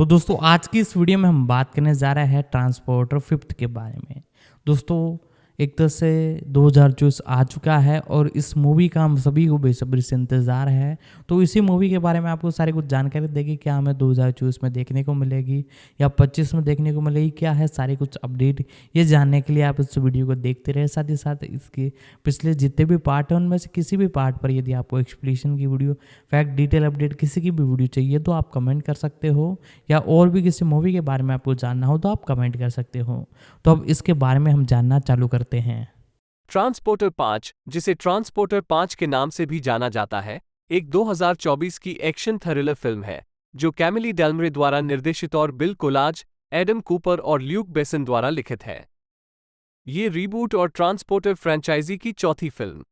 तो दोस्तों आज की इस वीडियो में हम बात करने जा रहे हैं ट्रांसपोर्टर फिफ्थ के बारे में। दोस्तों एक तरह से 2024 आ चुका है और इस मूवी का हम सभी को बेसब्री से इंतज़ार है। तो इसी मूवी के बारे में आपको सारी कुछ जानकारी देगी, क्या हमें 2024 में देखने को मिलेगी या 25 में देखने को मिलेगी, क्या है सारी कुछ अपडेट, ये जानने के लिए आप इस वीडियो को देखते रहे। साथ ही साथ इसके पिछले जितने भी पार्ट हैं उनमें से किसी भी पार्ट पर यदि आपको एक्सप्लेनेशन की वीडियो, फैक्ट, डिटेल अपडेट किसी की भी वीडियो चाहिए तो आप कमेंट कर सकते हो, या और भी किसी मूवी के बारे में आपको जानना हो तो आप कमेंट कर सकते हो। तो अब इसके बारे में हम जानना चालू करते हैं। ट्रांसपोर्टर 5, जिसे ट्रांसपोर्टर 5 के नाम से भी जाना जाता है, एक 2024 की एक्शन थ्रिलर फिल्म है जो कैमिली डेल्मरे द्वारा निर्देशित और बिल कोलाज, एडम कूपर और ल्यूक बेसन द्वारा लिखित है। ये रीबूट और ट्रांसपोर्टर फ्रेंचाइजी की चौथी फिल्म।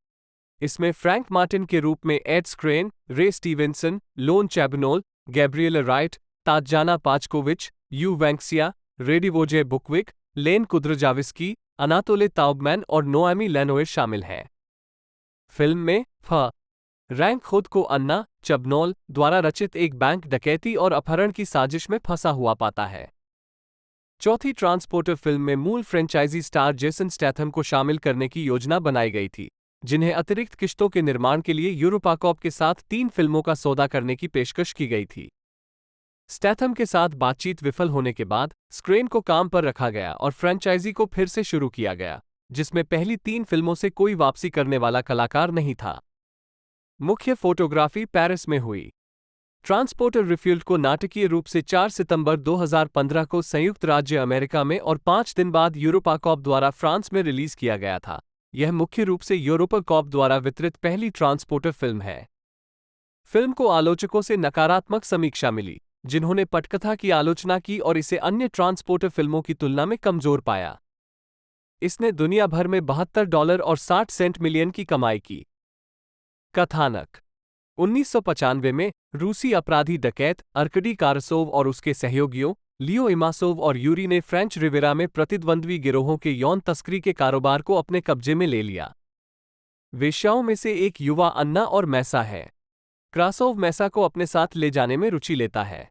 इसमें फ्रैंक मार्टिन के रूप में Ed Skrein, Ray Stevenson, Loan Chabanol, Gabriella Wright, Tatiana Pajkovic, Yu Wenxia, Radivoje Bukvic, Len Kudrjawizki, Anatole Taubman और नोएमी लेनोयर शामिल हैं। फिल्म में रैंक खुद को अन्ना चबनोल द्वारा रचित एक बैंक डकैती और अपहरण की साजिश में फंसा हुआ पाता है। चौथी ट्रांसपोर्टर फिल्म में मूल फ्रेंचाइजी स्टार जेसन स्टैथम को शामिल करने की योजना बनाई गई थी, जिन्हें अतिरिक्त किश्तों के निर्माण के लिए यूरोपाकॉप के साथ 3 फिल्मों का सौदा करने की पेशकश की गई थी। स्टैथम के साथ बातचीत विफल होने के बाद स्क्रेन को काम पर रखा गया और फ्रेंचाइजी को फिर से शुरू किया गया, जिसमें पहली 3 फिल्मों से कोई वापसी करने वाला कलाकार नहीं था। मुख्य फोटोग्राफी पेरिस में हुई। ट्रांसपोर्टर रिफ्यूल्ड को नाटकीय रूप से 4 सितंबर 2015 को संयुक्त राज्य अमेरिका में और 5 दिन बाद यूरोपाकॉप द्वारा फ्रांस में रिलीज किया गया था। यह मुख्य रूप से यूरोपाकॉप द्वारा वितरित पहली ट्रांसपोर्टर फिल्म है। फिल्म को आलोचकों से नकारात्मक समीक्षा मिली, जिन्होंने पटकथा की आलोचना की और इसे अन्य ट्रांसपोर्टर फिल्मों की तुलना में कमजोर पाया। इसने दुनिया भर में $72 और 60 सेंट मिलियन की कमाई की। कथानक 1995 में रूसी अपराधी डकैत अर्कडी कारसोव और उसके सहयोगियों लियो इमासोव और यूरी ने फ्रेंच रिवेरा में प्रतिद्वंद्वी गिरोहों के यौन तस्करी के कारोबार को अपने कब्जे में ले लिया। वेश्याओं में से एक युवा अन्ना और मैसा है। क्रासोव मैसा को अपने साथ ले जाने में रुचि लेता है।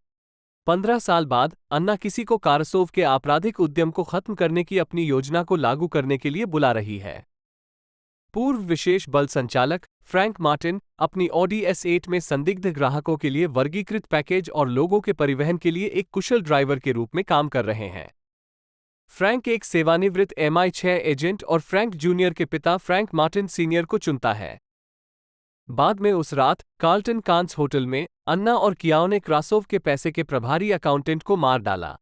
15 साल बाद अन्ना किसी को कारसोव के आपराधिक उद्यम को खत्म करने की अपनी योजना को लागू करने के लिए बुला रही है। पूर्व विशेष बल संचालक फ्रैंक मार्टिन अपनी ऑडी S8 में संदिग्ध ग्राहकों के लिए वर्गीकृत पैकेज और लोगों के परिवहन के लिए एक कुशल ड्राइवर के रूप में काम कर रहे हैं। फ्रैंक एक सेवानिवृत्त MI6 एजेंट और फ्रैंक जूनियर के पिता फ्रैंक मार्टिन सीनियर को चुनता है। बाद में उस रात कार्लटन कांस होटल में अन्ना और कियाओ ने क्रासोव के पैसे के प्रभारी अकाउंटेंट को मार डाला।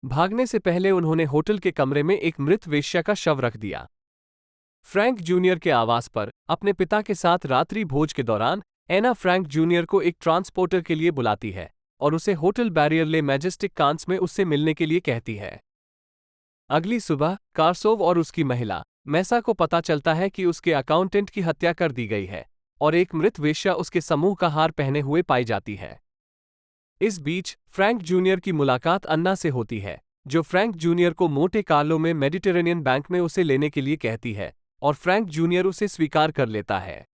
भागने से पहले उन्होंने होटल के कमरे में एक मृत वेश्या का शव रख दिया। फ्रैंक जूनियर के आवास पर अपने पिता के साथ रात्रि भोज के दौरान एना फ्रैंक जूनियर को एक ट्रांसपोर्टर के लिए बुलाती है और उसे होटल बैरियर ले मैजेस्टिक कांस में उससे मिलने के लिए कहती है। अगली सुबह कारसोव और उसकी महिला मैसा को पता चलता है कि उसके अकाउंटेंट की हत्या कर दी गई है और एक मृत वेश्या उसके समूह का हार पहने हुए पाई जाती है। इस बीच फ्रैंक जूनियर की मुलाकात अन्ना से होती है, जो फ्रैंक जूनियर को मोटे कार्लो में मेडिटेरेनियन बैंक में उसे लेने के लिए कहती है और फ्रैंक जूनियर उसे स्वीकार कर लेता है।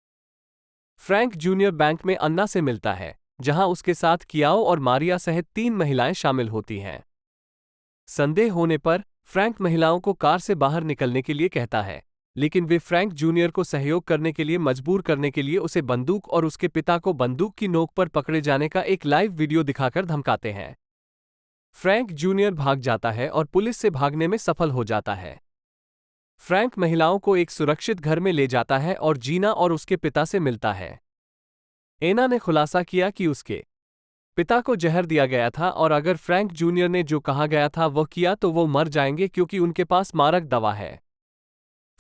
फ्रैंक जूनियर बैंक में अन्ना से मिलता है, जहां उसके साथ कियाओ और मारिया सहित 3 महिलाएं शामिल होती हैं। संदेह होने पर फ्रैंक महिलाओं को कार से बाहर निकलने के लिए कहता है, लेकिन वे फ्रैंक जूनियर को सहयोग करने के लिए मजबूर करने के लिए उसे बंदूक और उसके पिता को बंदूक की नोक पर पकड़े जाने का एक लाइव वीडियो दिखाकर धमकाते हैं। फ्रैंक जूनियर भाग जाता है और पुलिस से भागने में सफल हो जाता है। फ्रैंक महिलाओं को एक सुरक्षित घर में ले जाता है और जीना और उसके पिता से मिलता है। एना ने खुलासा किया कि उसके पिता को जहर दिया गया था और अगर फ्रैंक जूनियर ने जो कहा गया था वह किया तो वो मर जाएंगे क्योंकि उनके पास मारक दवा है।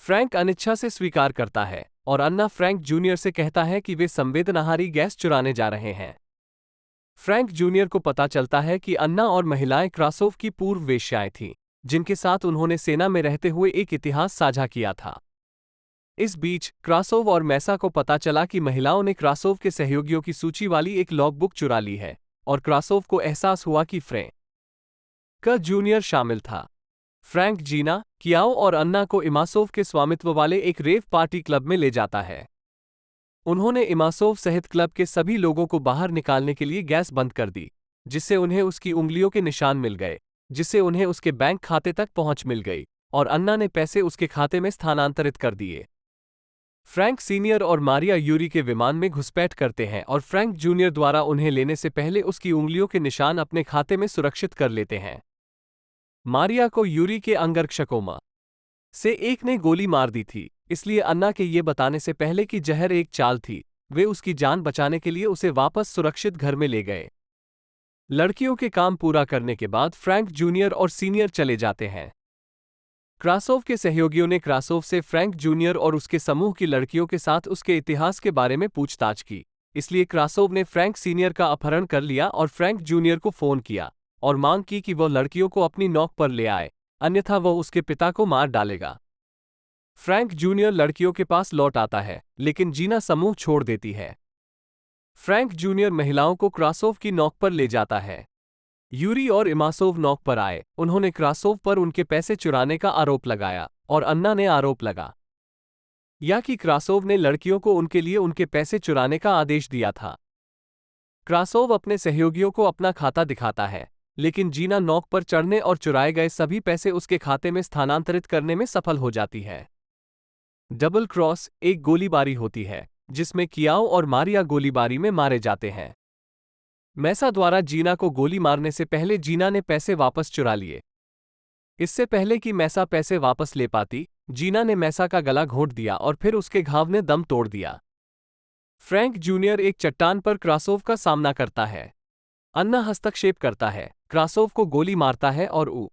फ्रैंक अनिच्छा से स्वीकार करता है और अन्ना फ्रैंक जूनियर से कहता है कि वे संवेदनहारी गैस चुराने जा रहे हैं। फ्रैंक जूनियर को पता चलता है कि अन्ना और महिलाएं क्रासोव की पूर्व वेश्याएं थीं, जिनके साथ उन्होंने सेना में रहते हुए एक इतिहास साझा किया था। इस बीच क्रासोव और मैसा को पता चला कि महिलाओं ने क्रासोव के सहयोगियों की सूची वाली एक लॉगबुक चुरा ली है और क्रासोव को एहसास हुआ कि फ्रैंक जूनियर शामिल था। फ्रैंक जीना, कियाओ और अन्ना को इमासोव के स्वामित्व वाले एक रेव पार्टी क्लब में ले जाता है। उन्होंने इमासोव सहित क्लब के सभी लोगों को बाहर निकालने के लिए गैस बंद कर दी, जिससे उन्हें उसकी उंगलियों के निशान मिल गए, जिससे उन्हें उसके बैंक खाते तक पहुंच मिल गई और अन्ना ने पैसे उसके खाते में स्थानांतरित कर दिए। फ्रैंक सीनियर और मारिया यूरी के विमान में घुसपैठ करते हैं और फ्रैंक जूनियर द्वारा उन्हें लेने से पहले उसकी उंगलियों के निशान अपने खाते में सुरक्षित कर लेते हैं। मारिया को यूरी के अंगरक्षकों में से एक ने गोली मार दी थी, इसलिए अन्ना के ये बताने से पहले कि जहर एक चाल थी, वे उसकी जान बचाने के लिए उसे वापस सुरक्षित घर में ले गए। लड़कियों के काम पूरा करने के बाद फ्रैंक जूनियर और सीनियर चले जाते हैं। क्रासोव के सहयोगियों ने क्रासोव से फ्रैंक जूनियर और उसके समूह की लड़कियों के साथ उसके इतिहास के बारे में पूछताछ की, इसलिए क्रासोव ने फ्रैंक सीनियर का अपहरण कर लिया और फ्रैंक जूनियर को फोन किया और मांग की कि वह लड़कियों को अपनी नौक पर ले आए, अन्यथा वह उसके पिता को मार डालेगा। फ्रैंक जूनियर लड़कियों के पास लौट आता है, लेकिन जीना समूह छोड़ देती है। फ्रैंक जूनियर महिलाओं को क्रासोव की नौक पर ले जाता है। यूरी और इमासोव नौक पर आए, उन्होंने क्रासोव पर उनके पैसे चुराने का आरोप लगाया और अन्ना ने आरोप लगा या कि क्रासोव ने लड़कियों को उनके लिए उनके पैसे चुराने का आदेश दिया था। क्रासोव अपने सहयोगियों को अपना खाता दिखाता है, लेकिन जीना नौक पर चढ़ने और चुराए गए सभी पैसे उसके खाते में स्थानांतरित करने में सफल हो जाती है। डबल क्रॉस एक गोलीबारी होती है, जिसमें कियाओ और मारिया गोलीबारी में मारे जाते हैं। मैसा द्वारा जीना को गोली मारने से पहले जीना ने पैसे वापस चुरा लिए। इससे पहले कि मैसा पैसे वापस ले पाती, जीना ने मैसा का गला घोंट दिया और फिर उसके घाव ने दम तोड़ दिया। फ्रैंक जूनियर एक चट्टान पर क्रासोव का सामना करता है। अन्ना हस्तक्षेप करता है, क्रासोव को गोली मारता है और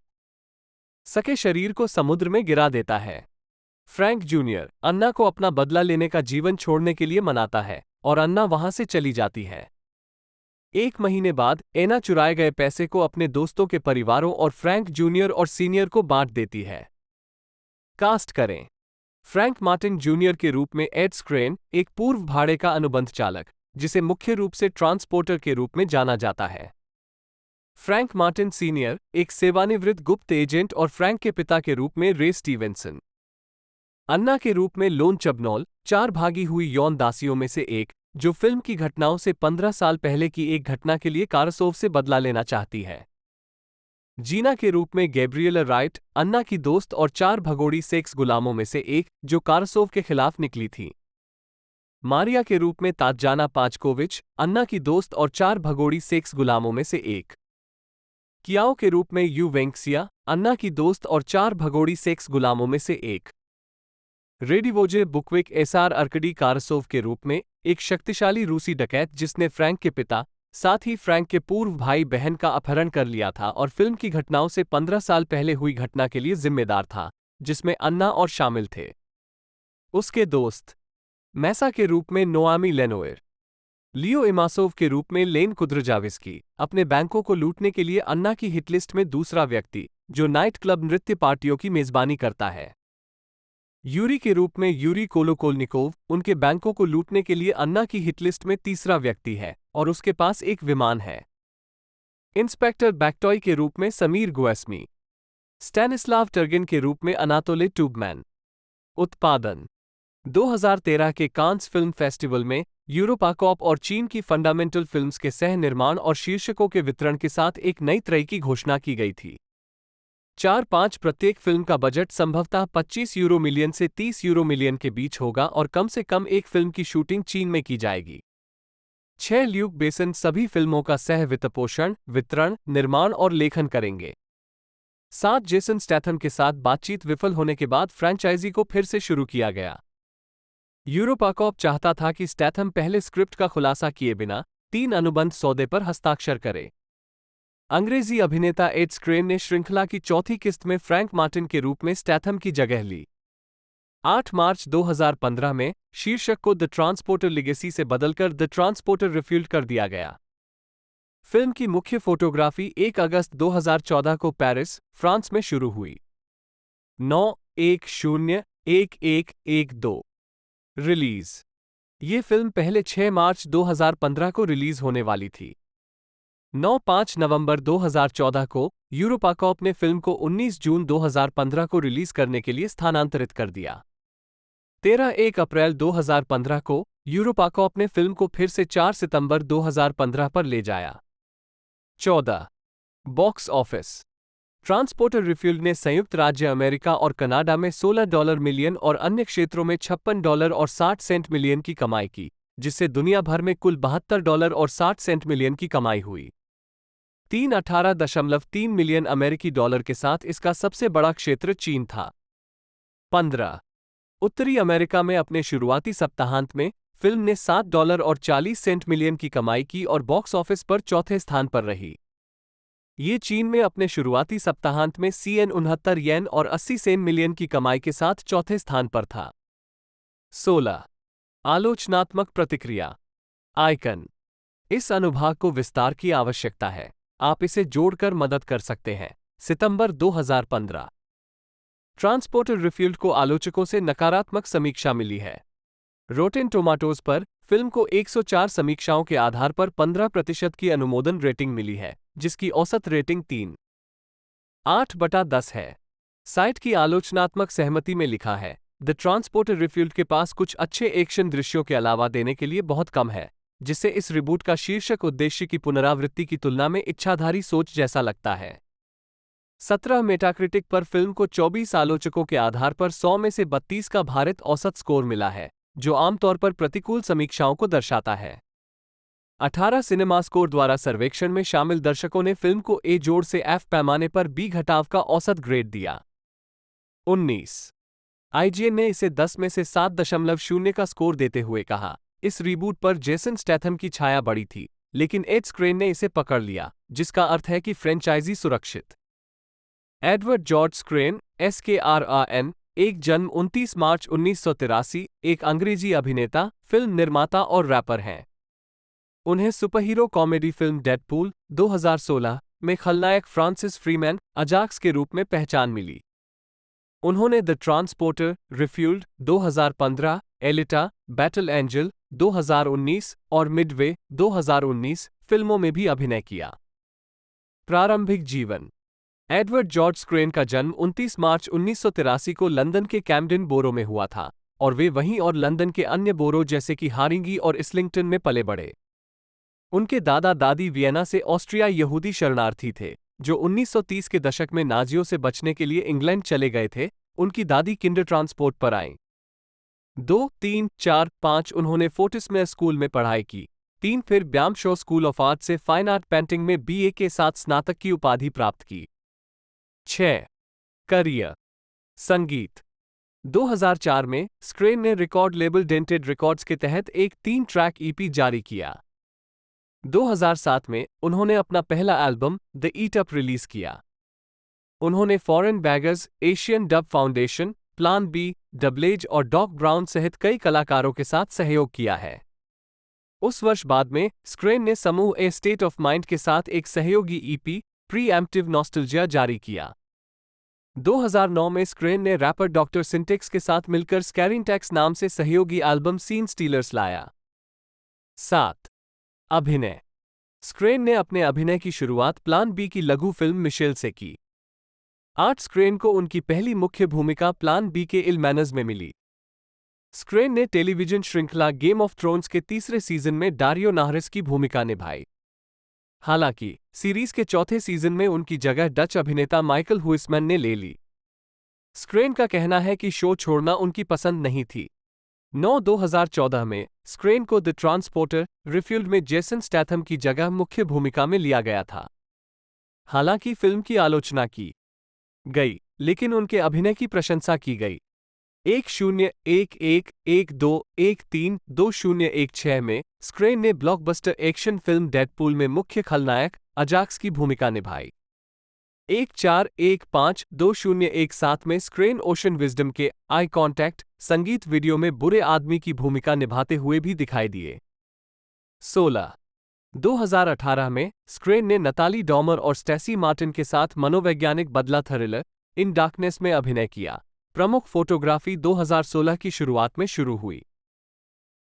सके शरीर को समुद्र में गिरा देता है। फ्रैंक जूनियर अन्ना को अपना बदला लेने का जीवन छोड़ने के लिए मनाता है और अन्ना वहां से चली जाती है। एक महीने बाद एना चुराए गए पैसे को अपने दोस्तों के परिवारों और फ्रैंक जूनियर और सीनियर को बांट देती है। कास्ट करें। फ्रैंक मार्टिन जूनियर के रूप में एड स्क्रेन, एक पूर्व भाड़े का अनुबंध चालक, जिसे मुख्य रूप से ट्रांसपोर्टर के रूप में जाना जाता है। फ्रैंक मार्टिन सीनियर, एक सेवानिवृत्त गुप्त एजेंट और फ्रैंक के पिता के रूप में रे स्टीवेंसन। अन्ना के रूप में लोन चबनॉल, 4 भागी हुई यौन दासियों में से एक, जो फिल्म की घटनाओं से 15 साल पहले की एक घटना के लिए कारसोव से बदला लेना चाहती है। जीना के रूप में गैब्रिएला राइट, अन्ना की दोस्त और 4 भगोड़ी सेक्स गुलामों में से एक, जो कारसोव के खिलाफ निकली थी। मारिया के रूप में तात्जाना पाचकोविच, अन्ना की दोस्त और 4 भगोड़ी सेक्स गुलामों में से एक। कियाओ के रूप में यू वेंक्सिया, अन्ना की दोस्त और 4 भगोड़ी सेक्स गुलामों में से एक। रेडिवोजे बुकविक एसआर अर्कडी कारसोव के रूप में एक शक्तिशाली रूसी डकैत जिसने फ्रैंक के पिता, साथ ही फ्रैंक के पूर्व भाई बहन का अपहरण कर लिया था और फिल्म की घटनाओं से 15 साल पहले हुई घटना के लिए जिम्मेदार था, जिसमें अन्ना और शामिल थे। उसके दोस्त। मैसा के रूप में नोआमी लेनोएर। लियो इमासोव के रूप में लेन कुद्रजाविस्की, अपने बैंकों को लूटने के लिए अन्ना की हिटलिस्ट में दूसरा व्यक्ति, जो नाइट क्लब नृत्य पार्टियों की मेजबानी करता है। यूरी के रूप में यूरी कोलोकोलनिकोव, उनके बैंकों को लूटने के लिए अन्ना की हिटलिस्ट में तीसरा व्यक्ति है और उसके पास एक विमान है। इंस्पेक्टर बैक्टॉय के रूप में समीर गोएस्मी। स्टैनिस्लाव टर्गिन के रूप में अनातोले ट्यूबमैन। उत्पादन 2013 के कांस फिल्म फेस्टिवल में यूरोपाकॉप और चीन की फंडामेंटल फिल्म्स के सह निर्माण और शीर्षकों के वितरण के साथ एक नई तरह की घोषणा की गई थी। 4-5 प्रत्येक फिल्म का बजट संभवतः 25 यूरो मिलियन से 30 यूरो मिलियन के बीच होगा और कम से कम एक फिल्म की शूटिंग चीन में की जाएगी। 6 ल्यूक बेसन सभी फिल्मों का सह वित्तपोषण, वितरण, निर्माण और लेखन करेंगे। 7 जेसन स्टैथम के साथ बातचीत विफल होने के बाद फ्रैंचाइजी को फिर से शुरू किया गया। यूरोपाकॉप चाहता था कि स्टैथम पहले स्क्रिप्ट का खुलासा किए बिना 3 अनुबंध सौदे पर हस्ताक्षर करे। अंग्रेजी अभिनेता एड स्क्रेन ने श्रृंखला की चौथी किस्त में फ्रैंक मार्टिन के रूप में स्टैथम की जगह ली। 8 मार्च 2015 में शीर्षक को द ट्रांसपोर्टर लिगेसी से बदलकर द ट्रांसपोर्टर रिफ्यूल्ड कर दिया गया। फिल्म की मुख्य फोटोग्राफी 1 अगस्त 2014 को पेरिस, फ्रांस में शुरू हुई। 9-10-1112 रिलीज। ये फिल्म पहले 6 मार्च 2015 को रिलीज होने वाली थी। 9-5 नवंबर 2014 को यूरोपाकॉप ने फिल्म को 19 जून 2015 को रिलीज करने के लिए स्थानांतरित कर दिया। 13-1 अप्रैल 2015 को यूरोपाकॉप ने फिल्म को फिर से 4 सितंबर 2015 पर ले जाया। 14 बॉक्स ऑफिस। ट्रांसपोर्टर रिफ्यूल्ड ने संयुक्त राज्य अमेरिका और कनाडा में $16 मिलियन और अन्य क्षेत्रों में $56 और 60 सेंट मिलियन की कमाई की, जिससे दुनिया भर में कुल $72 और 60 सेंट मिलियन की कमाई हुई। 18.3 मिलियन अमेरिकी डॉलर के साथ इसका सबसे बड़ा क्षेत्र चीन था। 15 उत्तरी अमेरिका में अपने शुरुआती सप्ताहांत में फिल्म ने $7 और 40 सेंट मिलियन की कमाई की और बॉक्स ऑफिस पर चौथे स्थान पर रही। ये चीन में अपने शुरुआती सप्ताहांत में CN 69 और 80 सेंट मिलियन की कमाई के साथ चौथे स्थान पर था। 16 आलोचनात्मक प्रतिक्रिया। आइकन। इस अनुभाग को विस्तार की आवश्यकता है, आप इसे जोड़कर मदद कर सकते हैं। सितंबर 2015। ट्रांसपोर्टर रिफ्यूल्ड को आलोचकों से नकारात्मक समीक्षा मिली है। रोटेन टोमाटोज पर फिल्म को 104 समीक्षाओं के आधार पर 15% की अनुमोदन रेटिंग मिली है, जिसकी औसत रेटिंग 3.8/10 है। साइट की आलोचनात्मक सहमति में लिखा है, द ट्रांसपोर्टर रिफ्यूल्ड के पास कुछ अच्छे एक्शन दृश्यों के अलावा देने के लिए बहुत कम है, जिससे इस रिबूट का शीर्षक उद्देश्य की पुनरावृत्ति की तुलना में इच्छाधारी सोच जैसा लगता है। 17 मेटाक्रिटिक पर फिल्म को 24 आलोचकों के आधार पर 100 में से 32 का भारित औसत स्कोर मिला है, जो आमतौर पर प्रतिकूल समीक्षाओं को दर्शाता है। 18 सिनेमा स्कोर द्वारा सर्वेक्षण में शामिल दर्शकों ने फिल्म को ए जोड़ से एफ पैमाने पर बी घटाव का औसत ग्रेड दिया। 19 IGN ने इसे 10 में से 7.0 का स्कोर देते हुए कहा, इस रीबूट पर जेसन स्टैथम की छाया बड़ी थी, लेकिन एड स्क्रीन ने इसे पकड़ लिया, जिसका अर्थ है कि फ्रेंचाइजी सुरक्षित। एडवर्ड जॉर्ज स्क्रेन SKRAN, एक जन्म 29 मार्च 1983, एक अंग्रेजी अभिनेता, फिल्म निर्माता और रैपर हैं। उन्हें सुपरहीरो कॉमेडी फिल्म डेडपूल 2016 में खलनायक फ्रांसिस फ्रीमैन अजाक्स के रूप में पहचान मिली। उन्होंने the transporter refuelled 2015, Elita, battle angel 2019 और मिडवे 2019 फिल्मों में भी अभिनय किया। प्रारंभिक जीवन। एडवर्ड जॉर्ज स्क्रेन का जन्म 29 मार्च 1983 को लंदन के कैम्डेन बोरो में हुआ था, और वे वहीं और लंदन के अन्य बोरो जैसे कि हारिंगी और इस्लिंगटन में पले बढ़े। उनके दादा दादी वियना से ऑस्ट्रिया यहूदी शरणार्थी थे, जो 1930 के दशक में नाजियों से बचने के लिए इंग्लैंड चले गए थे। उनकी दादी किंडर ट्रांसपोर्ट पर आईं। 2, 3, 4, 5 उन्होंने फोर्टिसमेयर स्कूल में पढ़ाई की। 3 फिर ब्यामशो स्कूल ऑफ आर्ट से फाइन आर्ट पेंटिंग में BA के साथ स्नातक की उपाधि प्राप्त की। 6 करियर। संगीत। 2004 में स्क्रेन ने रिकॉर्ड लेबल डेंटेड रिकॉर्ड्स के तहत एक 3 ट्रैक EP जारी किया। 2007 में उन्होंने अपना पहला album the Eat Up release किया। उन्होंने foreign beggars, Asian dub foundation, plan B, डबलेज और डॉक ब्राउन सहित कई कलाकारों के साथ सहयोग किया है। उस वर्ष बाद में स्क्रेन ने समूह ए स्टेट ऑफ माइंड के साथ एक सहयोगी EP प्री-एम्प्टिव नॉस्टैल्जिया जारी किया। 2009 में स्क्रेन ने रैपर डॉक्टर सिंटेक्स के साथ मिलकर स्कैरिंटैक्स नाम से सहयोगी एल्बम सीन स्टीलर्स लाया। 7 अभिनय। स्क्रेन ने अपने अभिनय की शुरुआत प्लान B की लघु फिल्म मिशेल से की। 8 स्क्रेन को उनकी पहली मुख्य भूमिका प्लान B के इल मैनर्स में मिली। स्क्रेन ने टेलीविजन श्रृंखला गेम ऑफ थ्रोन्स के तीसरे सीजन में डारियो नाहरिस की भूमिका निभाई। हालांकि सीरीज के चौथे सीजन में उनकी जगह डच अभिनेता माइकल हुइसमैन ने ले ली। स्क्रेन का कहना है कि शो छोड़ना उनकी पसंद नहीं थी। 2014 में स्क्रेन को द ट्रांसपोर्टर रिफ्यूल्ड में जेसन स्टैथम की जगह मुख्य भूमिका में लिया गया था। हालांकि फिल्म की आलोचना की गई, लेकिन उनके अभिनय की प्रशंसा की गई। 101112132016 में स्क्रेन ने ब्लॉकबस्टर एक्शन फिल्म डेडपूल में मुख्य खलनायक अजाक्स की भूमिका निभाई। 14152017 में स्क्रेन ओशन विजडम के आई कॉन्टैक्ट संगीत वीडियो में बुरे आदमी की भूमिका निभाते हुए भी दिखाई दिए। 16 2018 में स्क्रेन ने नताली डॉमर और स्टेसी मार्टिन के साथ मनोवैज्ञानिक बदला थ्रिलर इन डार्कनेस में अभिनय किया। प्रमुख फोटोग्राफी 2016 की शुरुआत में शुरू हुई।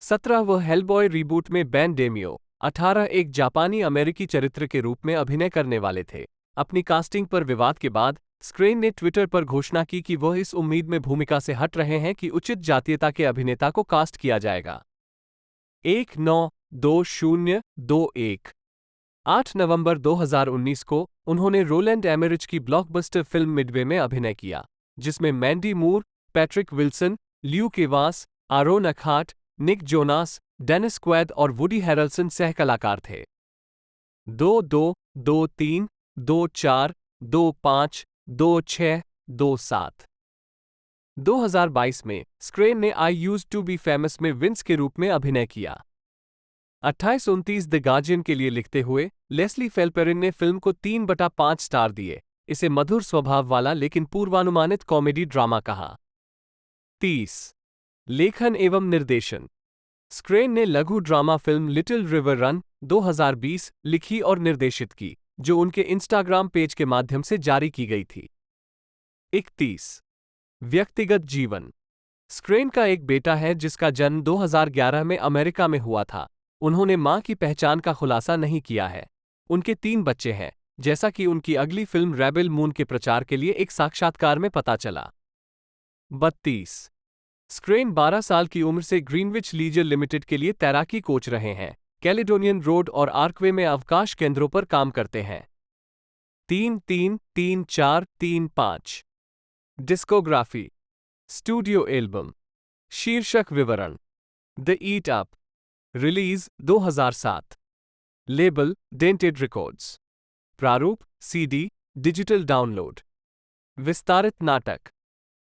17 वह हेलबॉय रीबूट में बैन डेमियो 18 एक जापानी अमेरिकी चरित्र के रूप में अभिनय करने वाले थे। अपनी कास्टिंग पर विवाद के बाद स्क्रेन ने ट्विटर पर घोषणा की कि वह इस उम्मीद में भूमिका से हट रहे हैं कि उचित जातीयता के अभिनेता को कास्ट किया जाएगा। 192021 8 नवंबर 2019 को उन्होंने रोलैंड एमरिच की ब्लॉकबस्टर फिल्म मिडवे में अभिनय किया, जिसमें Mandy Moore, Patrick Wilson, Luke Evans, Aaron Eckhart, Nick Jonas, Dennis Quaid और वुडी हैरेल्सन सह कलाकार थे। 2-2, 2-3, 2-4, 2-5, 2-6, 2-7। 2022 में स्क्रेन ने I used to be famous में विंस के रूप में अभिनय किया। 28-29 द गार्जियन के लिए लिखते हुए लेस्ली फेल्पेरिन ने फिल्म को 3/5 स्टार दिए, इसे मधुर स्वभाव वाला लेकिन पूर्वानुमानित कॉमेडी ड्रामा कहा। 30 लेखन एवं निर्देशन। स्क्रेन ने लघु drama film little river run 2020 लिखी और निर्देशित की, जो उनके इंस्टाग्राम पेज के माध्यम से जारी की गई थी। 31 व्यक्तिगत जीवन। स्क्रेन का एक बेटा है जिसका जन्म 2011 में अमेरिका में हुआ था। उन्होंने मां की पहचान का खुलासा नहीं किया है। उनके 3 बच्चे हैं, जैसा कि उनकी अगली फिल्म रेबेल मून के प्रचार के लिए एक साक्षात्कार में पता चला। 32 स्क्रेन 12 साल की उम्र से ग्रीनविच लीजर लिमिटेड के लिए तैराकी कोच रहे हैं, कैलेडोनियन रोड और आर्कवे में अवकाश केंद्रों पर काम करते हैं। 3-3-3-4-3-5 डिस्कोग्राफी। Studio album. शीर्षक विवरण। The Eat Up. Release 2007। Label Dented Records. प्रारूप सीडी डिजिटल डाउनलोड। विस्तारित नाटक।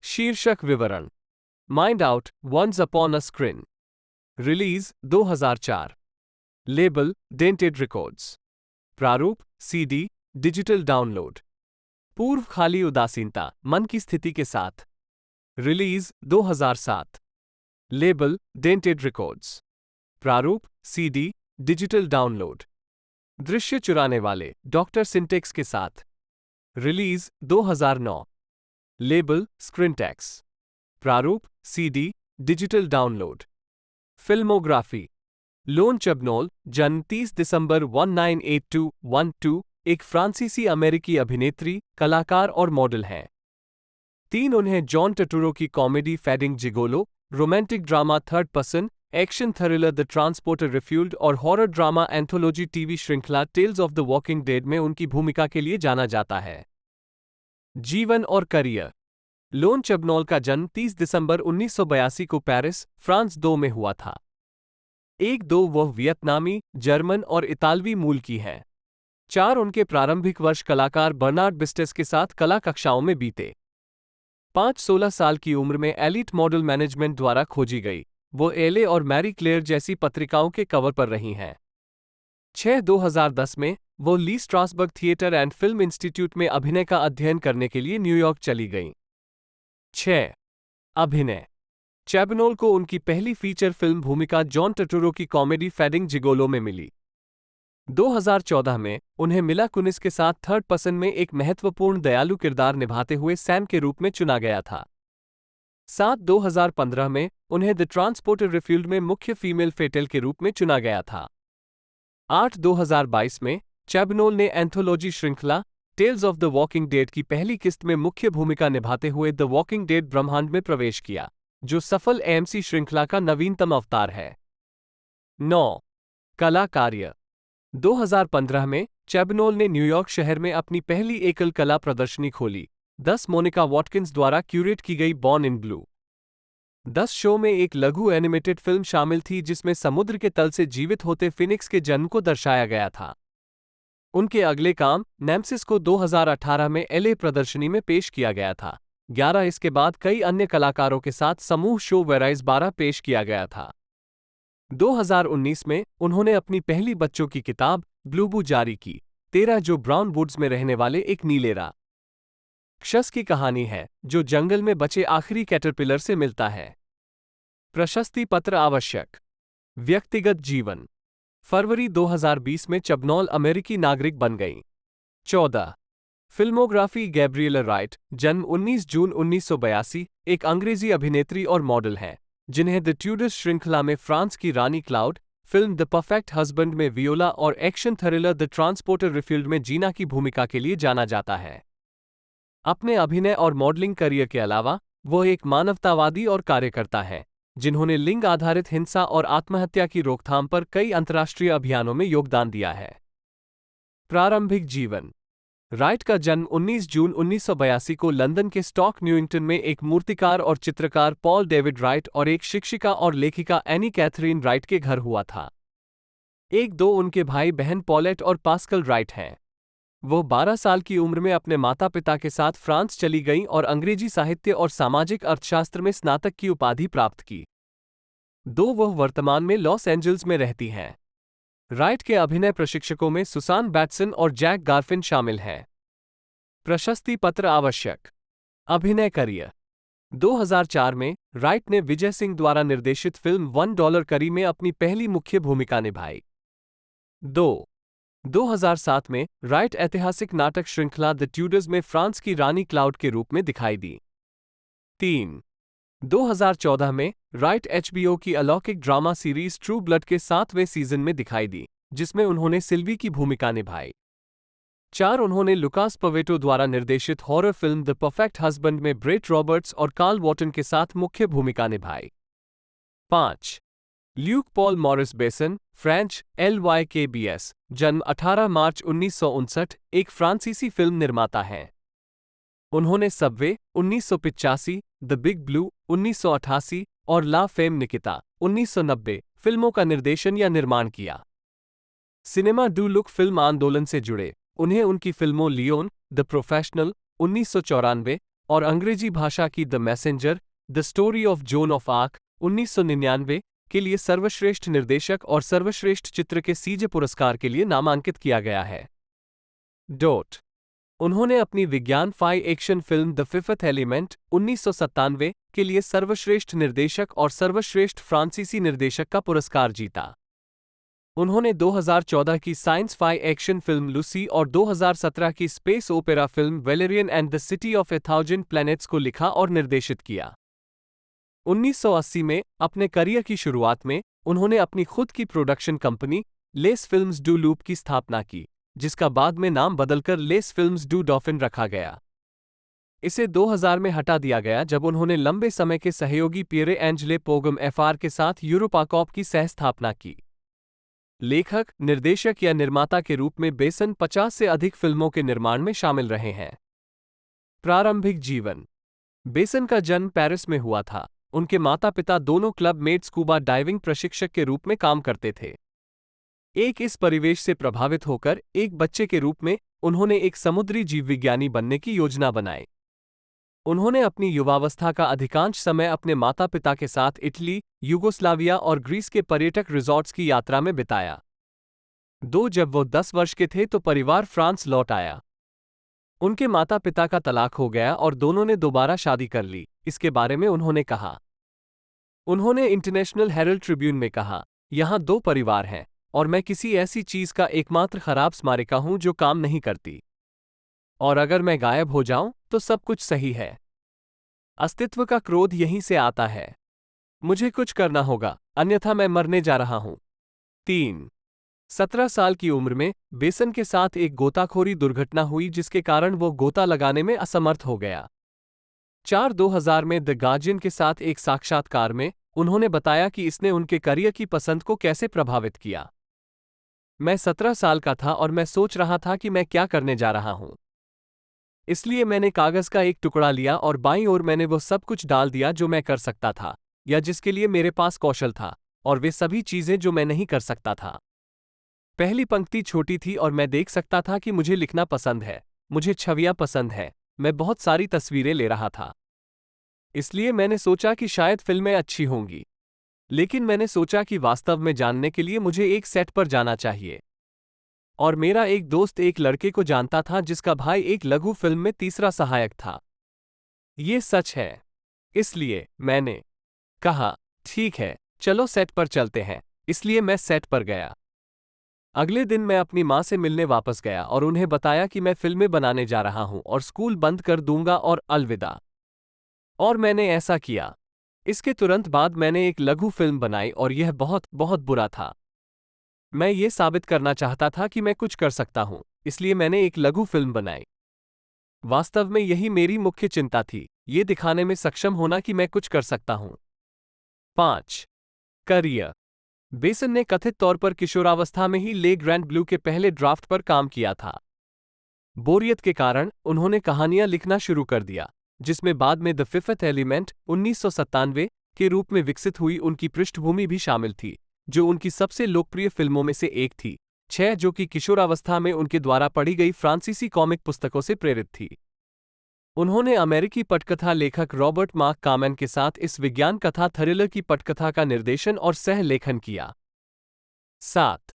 शीर्षक विवरण। Mind Out Once Upon a Screen. Release 2004। Label Dented Records. प्रारूप सीडी डिजिटल डाउनलोड। पूर्व खाली उदासीनता मन की स्थिति के साथ। रिलीज 2007। Label Dented Records. प्रारूप सीडी डिजिटल डाउनलोड। दृश्य चुराने वाले डॉक्टर सिंटेक्स के साथ। रिलीज 2009। Label Screentex. प्रारूप CD digital download. Filmography. Loan चबनोल जन्म 30 दिसंबर 1982-12 एक फ्रांसीसी अमेरिकी अभिनेत्री, कलाकार और मॉडल हैं। 3 उन्हें जॉन टर्टुरो की comedy Fading Gigolo, romantic drama third person, action thriller the transporter refuelled और हॉरर ड्रामा एंथोलॉजी टीवी श्रृंखला tales of the walking dead में उनकी भूमिका के लिए जाना जाता है। जीवन और करियर। लोन चबनोल का जन्म 30 दिसंबर 1982 को पेरिस, फ्रांस 2 में हुआ था। 1-2 वह वियतनामी, जर्मन और इतालवी मूल की हैं। 4 उनके प्रारंभिक वर्ष कलाकार बर्नार्ड बिस्टेस के साथ कला कक्षाओं में बीते। 5 16 साल की उम्र में एलीट मॉडल मैनेजमेंट द्वारा खोजी गई। वो एले और मैरी क्लेयर जैसी पत्रिकाओं के कवर पर रही हैं। 6 2010 में वो Lee Strasberg theatre and film institute में अभिनय का अध्ययन करने के लिए न्यूयॉर्क चली गईं। 6 अभिनय। चैबनोल को उनकी पहली फीचर फिल्म भूमिका जॉन टर्टुरो की कॉमेडी फेडिंग जिगोलो में मिली। 2014 में उन्हें मिला कुनिस के साथ थर्ड पर्सन में एक महत्वपूर्ण दयालु किरदार निभाते हुए सैम के रूप में चुना गया था। 7 2015 में उन्हें द ट्रांसपोर्टर रिफ्यूल्ड में मुख्य फीमेल फेटल के रूप में चुना गया था। 8 2022 में चैबनोल ने एंथोलॉजी श्रृंखला tales of the walking dead की पहली किस्त में मुख्य भूमिका निभाते हुए द वॉकिंग डेड ब्रह्मांड में प्रवेश किया, जो सफल एएमसी श्रृंखला का नवीनतम अवतार है। 9 कला कार्य। 2015 में चैबनोल ने न्यूयॉर्क शहर में अपनी पहली एकल कला प्रदर्शनी खोली, 10 मोनिका वॉटकिंस द्वारा क्यूरेट की गई बॉर्न इन ब्लू। 10 शो में एक लघु एनिमेटेड फिल्म शामिल थी जिसमें समुद्र के तल से जीवित होते फिनिक्स के जन्म को दर्शाया गया था। उनके अगले काम नेमसिस को 2018 में एलए प्रदर्शनी में पेश किया गया था। 11 इसके बाद कई अन्य कलाकारों के साथ समूह शो वेराइज 12 पेश किया गया था। 2019 में उन्होंने अपनी पहली बच्चों की किताब ब्लूबू जारी की, 13 जो ब्राउन वुड्स में रहने वाले एक नीले राक्षस की कहानी है जो जंगल में बचे आखिरी कैटरपिलर से मिलता है। प्रशस्ति पत्र आवश्यक। व्यक्तिगत जीवन। फरवरी 2020 में चबनोल अमेरिकी नागरिक बन गईं। 14 फिल्मोग्राफी। गैब्रिएला राइट जन्म 19 जून 1982 एक अंग्रेजी अभिनेत्री और मॉडल हैं, जिन्हें द ट्यूडर्स श्रृंखला में फ्रांस की रानी Claude, film The Perfect Husband में वियोला और action thriller the transporter refuelled में जीना की भूमिका के लिए जाना जाता है। अपने अभिनय और मॉडलिंग करियर के अलावा वो एक मानवतावादी और कार्यकर्ता हैं, जिन्होंने लिंग आधारित हिंसा और आत्महत्या की रोकथाम पर कई अंतर्राष्ट्रीय अभियानों में योगदान दिया है। प्रारंभिक जीवन। राइट का जन्म 19 जून 1982 को लंदन के स्टॉक न्यूइंगटन में एक मूर्तिकार और चित्रकार पॉल डेविड राइट और एक शिक्षिका और लेखिका एनी कैथरीन राइट के घर हुआ था। दो उनके भाई बहन पॉलेट और पास्कल राइट हैं। वो 12 साल की उम्र में अपने माता पिता के साथ फ्रांस चली गईं और अंग्रेजी साहित्य और सामाजिक अर्थशास्त्र में स्नातक की उपाधि प्राप्त की। वह वर्तमान में लॉस एंजल्स में रहती हैं। राइट के अभिनय प्रशिक्षकों में सुसान बैटसन और जैक गारफिन शामिल हैं। प्रशस्ति पत्र आवश्यक। अभिनय करियर। 2004 में राइट ने विजय सिंह द्वारा निर्देशित फिल्म $1 करी में अपनी पहली मुख्य भूमिका निभाई। 2007 में राइट ऐतिहासिक नाटक श्रृंखला द ट्यूडर्स में फ्रांस की रानी क्लाउड के रूप में दिखाई दी। 2014 में राइट HBO की अलौकिक ड्रामा सीरीज ट्रू ब्लड के 7वें सीजन में दिखाई दी, जिसमें उन्होंने सिल्वी की भूमिका निभाई। 4 उन्होंने लुकास पवेटो द्वारा निर्देशित horror film The Perfect Husband में ब्रेट रॉबर्ट्स और कार्ल वॉटन के साथ मुख्य भूमिका निभाई। 5 ल्यूक पॉल मॉरिस बेसन, फ्रेंच, LYKBS, जन्म 18 मार्च 1959, एक फ्रांसीसी फिल्म निर्माता हैं। उन्होंने सबवे 1985, द बिग ब्लू 1988 और ला फेम निकिता 1990 फिल्मों का निर्देशन या निर्माण किया। सिनेमा डू लुक फिल्म आंदोलन से जुड़े उन्हें उनकी फिल्मों लियोन, द प्रोफेशनल 1994 और अंग्रेजी भाषा की the messenger, the story of Joan of Arc 1999 के लिए सर्वश्रेष्ठ निर्देशक और सर्वश्रेष्ठ चित्र के सीजे पुरस्कार के लिए नामांकित किया गया है। उन्होंने अपनी विज्ञान fi action film the fifth element 1997 के लिए सर्वश्रेष्ठ निर्देशक और सर्वश्रेष्ठ फ्रांसीसी निर्देशक का पुरस्कार जीता। उन्होंने 2014 की science fi action film Lucy और 2017 की space opera film Valerian and the City of 1000 planets को लिखा और निर्देशित किया। 1980 में अपने करियर की शुरुआत में उन्होंने अपनी खुद की production company less films do loop की स्थापना की, जिसका बाद में नाम बदलकर लेस फिल्म्स डू डॉफिन रखा गया। इसे 2000 में हटा दिया गया जब उन्होंने लंबे समय के सहयोगी पियरे एंजले पोगम FR के साथ यूरोपाकॉप की सह स्थापना की। लेखक, निर्देशक या निर्माता के रूप में बेसन 50 से अधिक फिल्मों के निर्माण में शामिल रहे हैं। प्रारंभिक जीवन। बेसन का जन्म पेरिस में हुआ था। उनके माता पिता दोनों क्लब मेट स्कूबा डाइविंग प्रशिक्षक के रूप में काम करते थे। इस परिवेश से प्रभावित होकर एक बच्चे के रूप में उन्होंने एक समुद्री जीवविज्ञानी बनने की योजना बनाई। उन्होंने अपनी युवावस्था का अधिकांश समय अपने माता पिता के साथ इटली, यूगोस्लाविया और ग्रीस के पर्यटक रिजॉर्ट्स की यात्रा में बिताया। जब वो 10 वर्ष के थे तो परिवार फ्रांस लौट आया। उनके माता पिता का तलाक हो गया और दोनों ने दोबारा शादी कर ली। इसके बारे में उन्होंने कहा, उन्होंने इंटरनेशनल हेरल्ड ट्रिब्यून में कहा, यहाँ 2 परिवार हैं और मैं किसी ऐसी चीज का एकमात्र खराब स्मारिका हूं जो काम नहीं करती। और अगर मैं गायब हो जाऊं तो सब कुछ सही है। अस्तित्व का क्रोध यहीं से आता है। मुझे कुछ करना होगा, अन्यथा मैं मरने जा रहा हूं। 17 साल की उम्र में बेसन के साथ एक गोताखोरी दुर्घटना हुई जिसके कारण वो गोता लगाने में असमर्थ हो गया। 2000 में द गार्जियन के साथ एक साक्षात्कार में उन्होंने बताया कि इसने उनके करियर की पसंद को कैसे प्रभावित किया। मैं 17 साल का था और मैं सोच रहा था कि मैं क्या करने जा रहा हूं। इसलिए मैंने कागज का एक टुकड़ा लिया और बाईं ओर मैंने वो सब कुछ डाल दिया जो मैं कर सकता था या जिसके लिए मेरे पास कौशल था, और वे सभी चीजें जो मैं नहीं कर सकता था। पहली पंक्ति छोटी थी और मैं देख सकता था कि मुझे लिखना पसंद है, मुझे छवियां पसंद है, मैं बहुत सारी तस्वीरें ले रहा था। इसलिए मैंने सोचा कि शायद फिल्में अच्छी होंगी, लेकिन मैंने सोचा कि वास्तव में जानने के लिए मुझे एक सेट पर जाना चाहिए। और मेरा एक दोस्त एक लड़के को जानता था जिसका भाई एक लघु फिल्म में तीसरा सहायक था। ये सच है। इसलिए मैंने कहा, ठीक है, चलो सेट पर चलते हैं। इसलिए मैं सेट पर गया। अगले दिन मैं अपनी माँ से मिलने वापस गया और उन्हें बताया कि मैं फिल्में बनाने जा रहा हूं और स्कूल बंद कर दूंगा और अलविदा। और मैंने ऐसा किया। इसके तुरंत बाद मैंने एक लघु फिल्म बनाई और यह बहुत बहुत बुरा था। मैं ये साबित करना चाहता था कि मैं कुछ कर सकता हूं, इसलिए मैंने एक लघु फिल्म बनाई। वास्तव में यही मेरी मुख्य चिंता थी, ये दिखाने में सक्षम होना कि मैं कुछ कर सकता हूं। 5 करियर। बेसन ने कथित तौर पर किशोरावस्था में ही ले ग्रैंड ब्लू के पहले ड्राफ्ट पर काम किया था। बोरियत के कारण उन्होंने कहानियां लिखना शुरू कर दिया, जिसमें बाद में द फिफ्थ एलिमेंट 1997 के रूप में विकसित हुई उनकी पृष्ठभूमि भी शामिल थी, जो उनकी सबसे लोकप्रिय फिल्मों में से एक थी। 6 जो कि किशोरावस्था में उनके द्वारा पढ़ी गई फ्रांसीसी कॉमिक पुस्तकों से प्रेरित थी। उन्होंने अमेरिकी पटकथा लेखक रॉबर्ट मार्क कामन के साथ इस विज्ञान कथा थ्रिलर की पटकथा का निर्देशन और सह लेखन किया। 7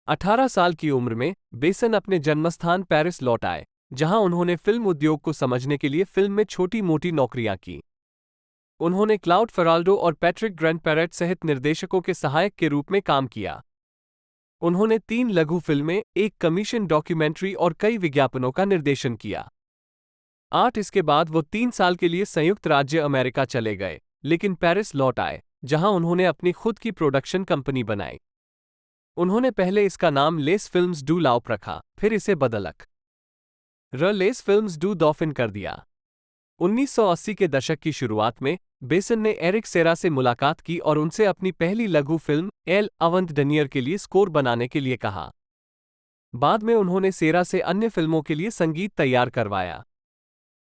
18 साल की उम्र में बेसन अपने जन्मस्थान पेरिस लौट आए, जहां उन्होंने फिल्म उद्योग को समझने के लिए फिल्म में छोटी-मोटी नौकरियां की। उन्होंने क्लाउड फेराल्डो और पैट्रिक ग्रैंड-पैरेट सहित निर्देशकों के सहायक के रूप में काम किया। उन्होंने 3 लघु फिल्में, एक कमीशन डॉक्यूमेंट्री और कई विज्ञापनों का निर्देशन किया। 8 इसके बाद वो 3 साल के लिए संयुक्त राज्य अमेरिका चले गए, लेकिन पेरिस लौट आए, जहां उन्होंने अपनी खुद की प्रोडक्शन कंपनी बनाई। उन्होंने पहले इसका नाम लेस फिल्म्स डू लाउप रखा, फिर इसे बदलकर लेस फिल्म्स डू डॉफिन कर दिया। 1980 के दशक की शुरुआत में बेसन ने एरिक सेरा से मुलाकात की और उनसे अपनी पहली लघु फिल्म एल अवंत डनियर के लिए स्कोर बनाने के लिए कहा। बाद में उन्होंने सेरा से अन्य फिल्मों के लिए संगीत तैयार करवाया।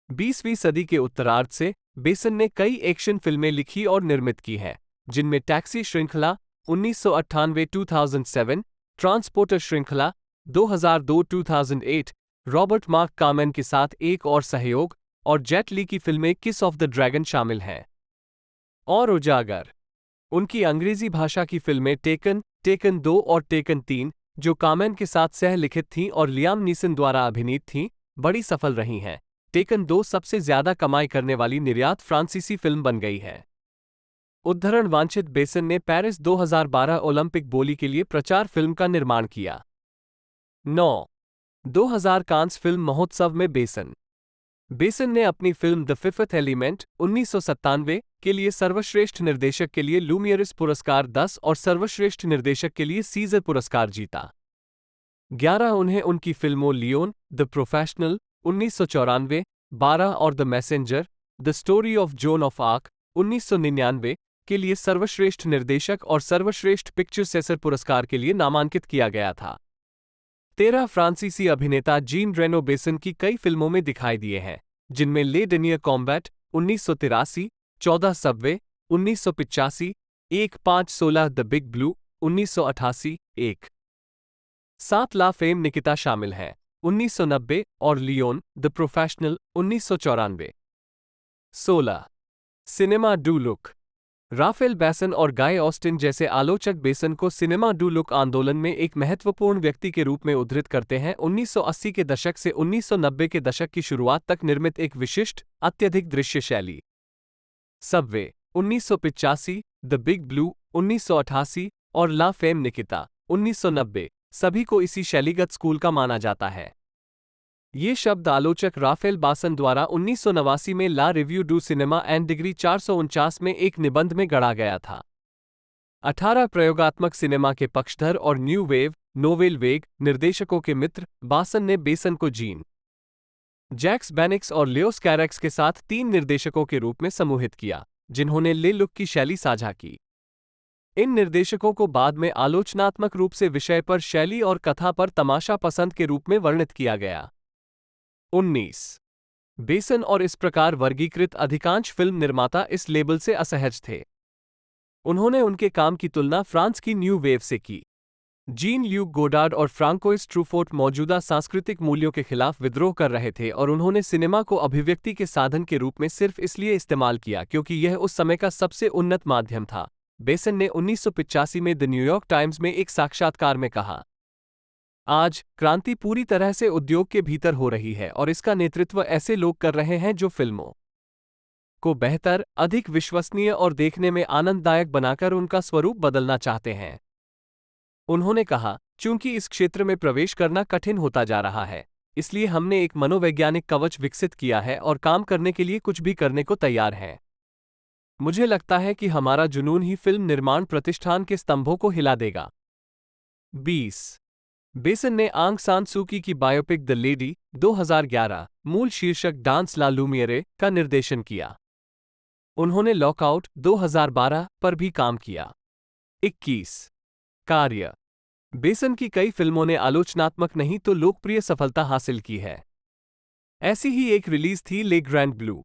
20वीं सदी के उत्तरार्ध से बेसन ने कई एक्शन फिल्में लिखी और निर्मित की हैं, जिनमें टैक्सी श्रृंखला 1998-2007, ट्रांसपोर्टर श्रृंखला 2002-2008, रॉबर्ट मार्क कामन के साथ एक और सहयोग, और जेट ली की फिल्में किस ऑफ द ड्रैगन शामिल हैं। और उजागर उनकी अंग्रेजी भाषा की फिल्में टेकन, टेकन 2 और टेकन 3, जो कामन के साथ सह लिखित थीं और लियाम नीसन द्वारा अभिनीत थीं, बड़ी सफल रही हैं। टेकन 2 सबसे ज्यादा कमाई करने वाली निर्यात फ्रांसीसी फिल्म बन गई है। उद्धरण वांछित बेसन ने पेरिस 2012 ओलंपिक बोली के लिए प्रचार फिल्म का निर्माण किया। 9 2000 कांस फिल्म महोत्सव में बेसन ने अपनी फिल्म द फिफ्थ एलिमेंट 1997 के लिए सर्वश्रेष्ठ निर्देशक के लिए लूमियरिस पुरस्कार 10 और सर्वश्रेष्ठ निर्देशक के लिए सीजर पुरस्कार जीता। 11 उन्हें उनकी फिल्मों लियोन, द प्रोफेशनल 1994, 12 और the messenger, the story of Joan of Arc 1999 के लिए सर्वश्रेष्ठ निर्देशक और सर्वश्रेष्ठ पिक्चर सेसर पुरस्कार के लिए नामांकित किया गया था। 13 फ्रांसीसी अभिनेता जीन रेनो बेसन की कई फिल्मों में दिखाई दिए हैं, जिनमें le dernier combat 1983, 14 subway 1985, 1-5-16 the big blue 1988, 1-7 la fame Nikita शामिल हैं 1990 और Leon, the professional 1994। 16 cinema du look Raphael Besson और गाय ऑस्टिन जैसे आलोचक बेसन को सिनेमा डू लुक आंदोलन में एक महत्वपूर्ण व्यक्ति के रूप में उद्धृत करते हैं। 1980 के दशक से 1990 के दशक की शुरुआत तक निर्मित एक विशिष्ट, अत्यधिक दृश्य शैली। सबवे 1985, द बिग ब्लू 1988 और ला फेम निकिता 1990 सभी को इसी शैलीगत स्कूल का माना जाता है। ये शब्द आलोचक राफेल बासन द्वारा 1989 में ला रिव्यू डू सिनेमा एंड डिग्री 449 में एक निबंध में गढ़ा गया था। 18 प्रयोगात्मक सिनेमा के पक्षधर और न्यू वेव, नोवेल वेग निर्देशकों के मित्र बासन ने बेसन को जीन जैक्स बेनिक्स और लियोस कैरेक्स के साथ 3 निर्देशकों के रूप में समूहित किया, जिन्होंने ले लुक की शैली साझा की। इन निर्देशकों को बाद में आलोचनात्मक रूप से विषय पर शैली और कथा पर तमाशा पसंद के रूप में वर्णित किया गया। 19 बेसन और इस प्रकार वर्गीकृत अधिकांश फिल्म निर्माता इस लेबल से असहज थे। उन्होंने उनके काम की तुलना फ्रांस की न्यू वेव से की। जीन ल्यूक गोडार्ड और फ्रांकोइस ट्रूफोर्ट मौजूदा सांस्कृतिक मूल्यों के खिलाफ विद्रोह कर रहे थे और उन्होंने सिनेमा को अभिव्यक्ति के साधन के रूप में सिर्फ इसलिए इस्तेमाल किया क्योंकि यह उस समय का सबसे उन्नत माध्यम था। बेसन ने 1985 में द न्यूयॉर्क टाइम्स में एक साक्षात्कार में कहा, आज क्रांति पूरी तरह से उद्योग के भीतर हो रही है और इसका नेतृत्व ऐसे लोग कर रहे हैं जो फिल्मों को बेहतर, अधिक विश्वसनीय और देखने में आनंददायक बनाकर उनका स्वरूप बदलना चाहते हैं। उन्होंने कहा, चूंकि इस क्षेत्र में प्रवेश करना कठिन होता जा रहा है, इसलिए हमने एक मनोवैज्ञानिक कवच विकसित किया है और काम करने के लिए कुछ भी करने को तैयार हैं। मुझे लगता है कि हमारा जुनून ही फिल्म निर्माण प्रतिष्ठान के स्तंभों को हिला देगा। 20 बेसन ने आंग सान सूकी की बायोपिक द लेडी 2011 मूल शीर्षक डांस ला लूमियरे का निर्देशन किया। उन्होंने लॉकआउट 2012 पर भी काम किया। 21 कार्य। बेसन की कई फिल्मों ने आलोचनात्मक नहीं तो लोकप्रिय सफलता हासिल की है। ऐसी ही एक रिलीज थी le grand bleu.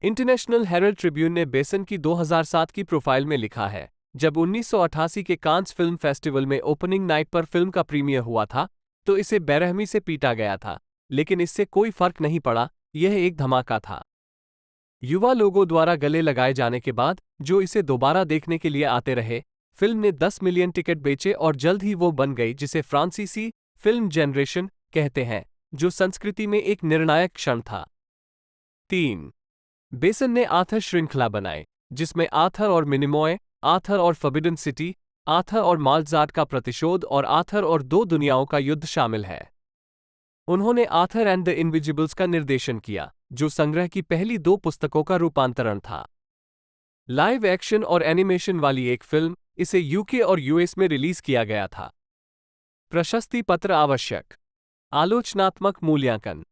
International Herald Tribune ने बेसन की 2007 की प्रोफाइल में लिखा है, जब 1988 के कांस फिल्म फेस्टिवल में ओपनिंग नाइट पर फिल्म का प्रीमियर हुआ था तो इसे बेरहमी से पीटा गया था, लेकिन इससे कोई फर्क नहीं पड़ा, यह एक धमाका था। युवा लोगों द्वारा गले लगाए जाने के बाद जो इसे दोबारा देखने के लिए आते रहे, फिल्म ने 10 मिलियन टिकट बेचे और जल्द ही वो बन गई जिसे फ्रांसीसी फिल्म जनरेशन कहते हैं, जो संस्कृति में एक निर्णायक क्षण था। 3. बेसन ने आर्थर श्रृंखला बनाए, जिसमें आर्थर और मिनिमॉय, आर्थर और फॉरबिडन सिटी, आर्थर और माल्टजार्ट का प्रतिशोध और आर्थर और दो दुनियाओं का युद्ध शामिल है। उन्होंने आर्थर एंड द इनविजिबल्स का निर्देशन किया, जो संग्रह की पहली 2 पुस्तकों का रूपांतरण था। लाइव एक्शन और एनिमेशन वाली एक फिल्म, इसे यूके और यूएस में रिलीज किया गया था। प्रशस्ति पत्र आवश्यक। आलोचनात्मक मूल्यांकन।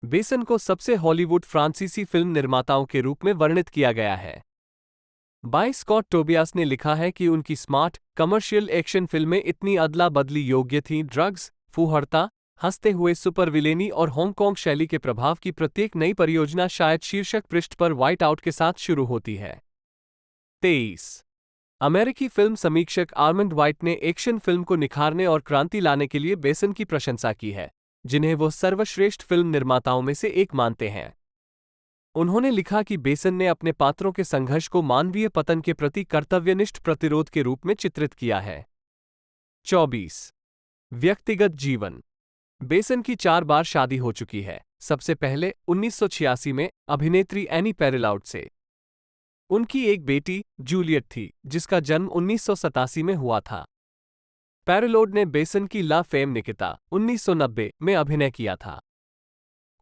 बेसन को सबसे हॉलीवुड फ्रांसीसी फिल्म निर्माताओं के रूप में वर्णित किया गया है। बाय स्कॉट टोबियास ने लिखा है कि उनकी स्मार्ट, कमर्शियल एक्शन फिल्में इतनी अदला बदली योग्य थीं, ड्रग्स, फूहड़ता, हंसते हुए सुपरविलेनी और हांगकांग शैली के प्रभाव की प्रत्येक नई परियोजना शायद शीर्षक पृष्ठ पर व्हाइट आउट के साथ शुरू होती है। 23. अमेरिकी फिल्म समीक्षक आर्मंड व्हाइट ने एक्शन फिल्म को निखारने और क्रांति लाने के लिए बेसन की प्रशंसा की है, जिन्हें वो सर्वश्रेष्ठ फिल्म निर्माताओं में से एक मानते हैं। उन्होंने लिखा कि बेसन ने अपने पात्रों के संघर्ष को मानवीय पतन के प्रति कर्तव्यनिष्ठ प्रतिरोध के रूप में चित्रित किया है। 24. व्यक्तिगत जीवन। बेसन की 4 बार शादी हो चुकी है, सबसे पहले 1986 में अभिनेत्री एनी पेरिलाउड से। उनकी एक बेटी जूलियट थी, जिसका जन्म 1987 में हुआ था। पेरिलाउड ने बेसन की ला फेम निकिता 1990 में अभिनय किया था।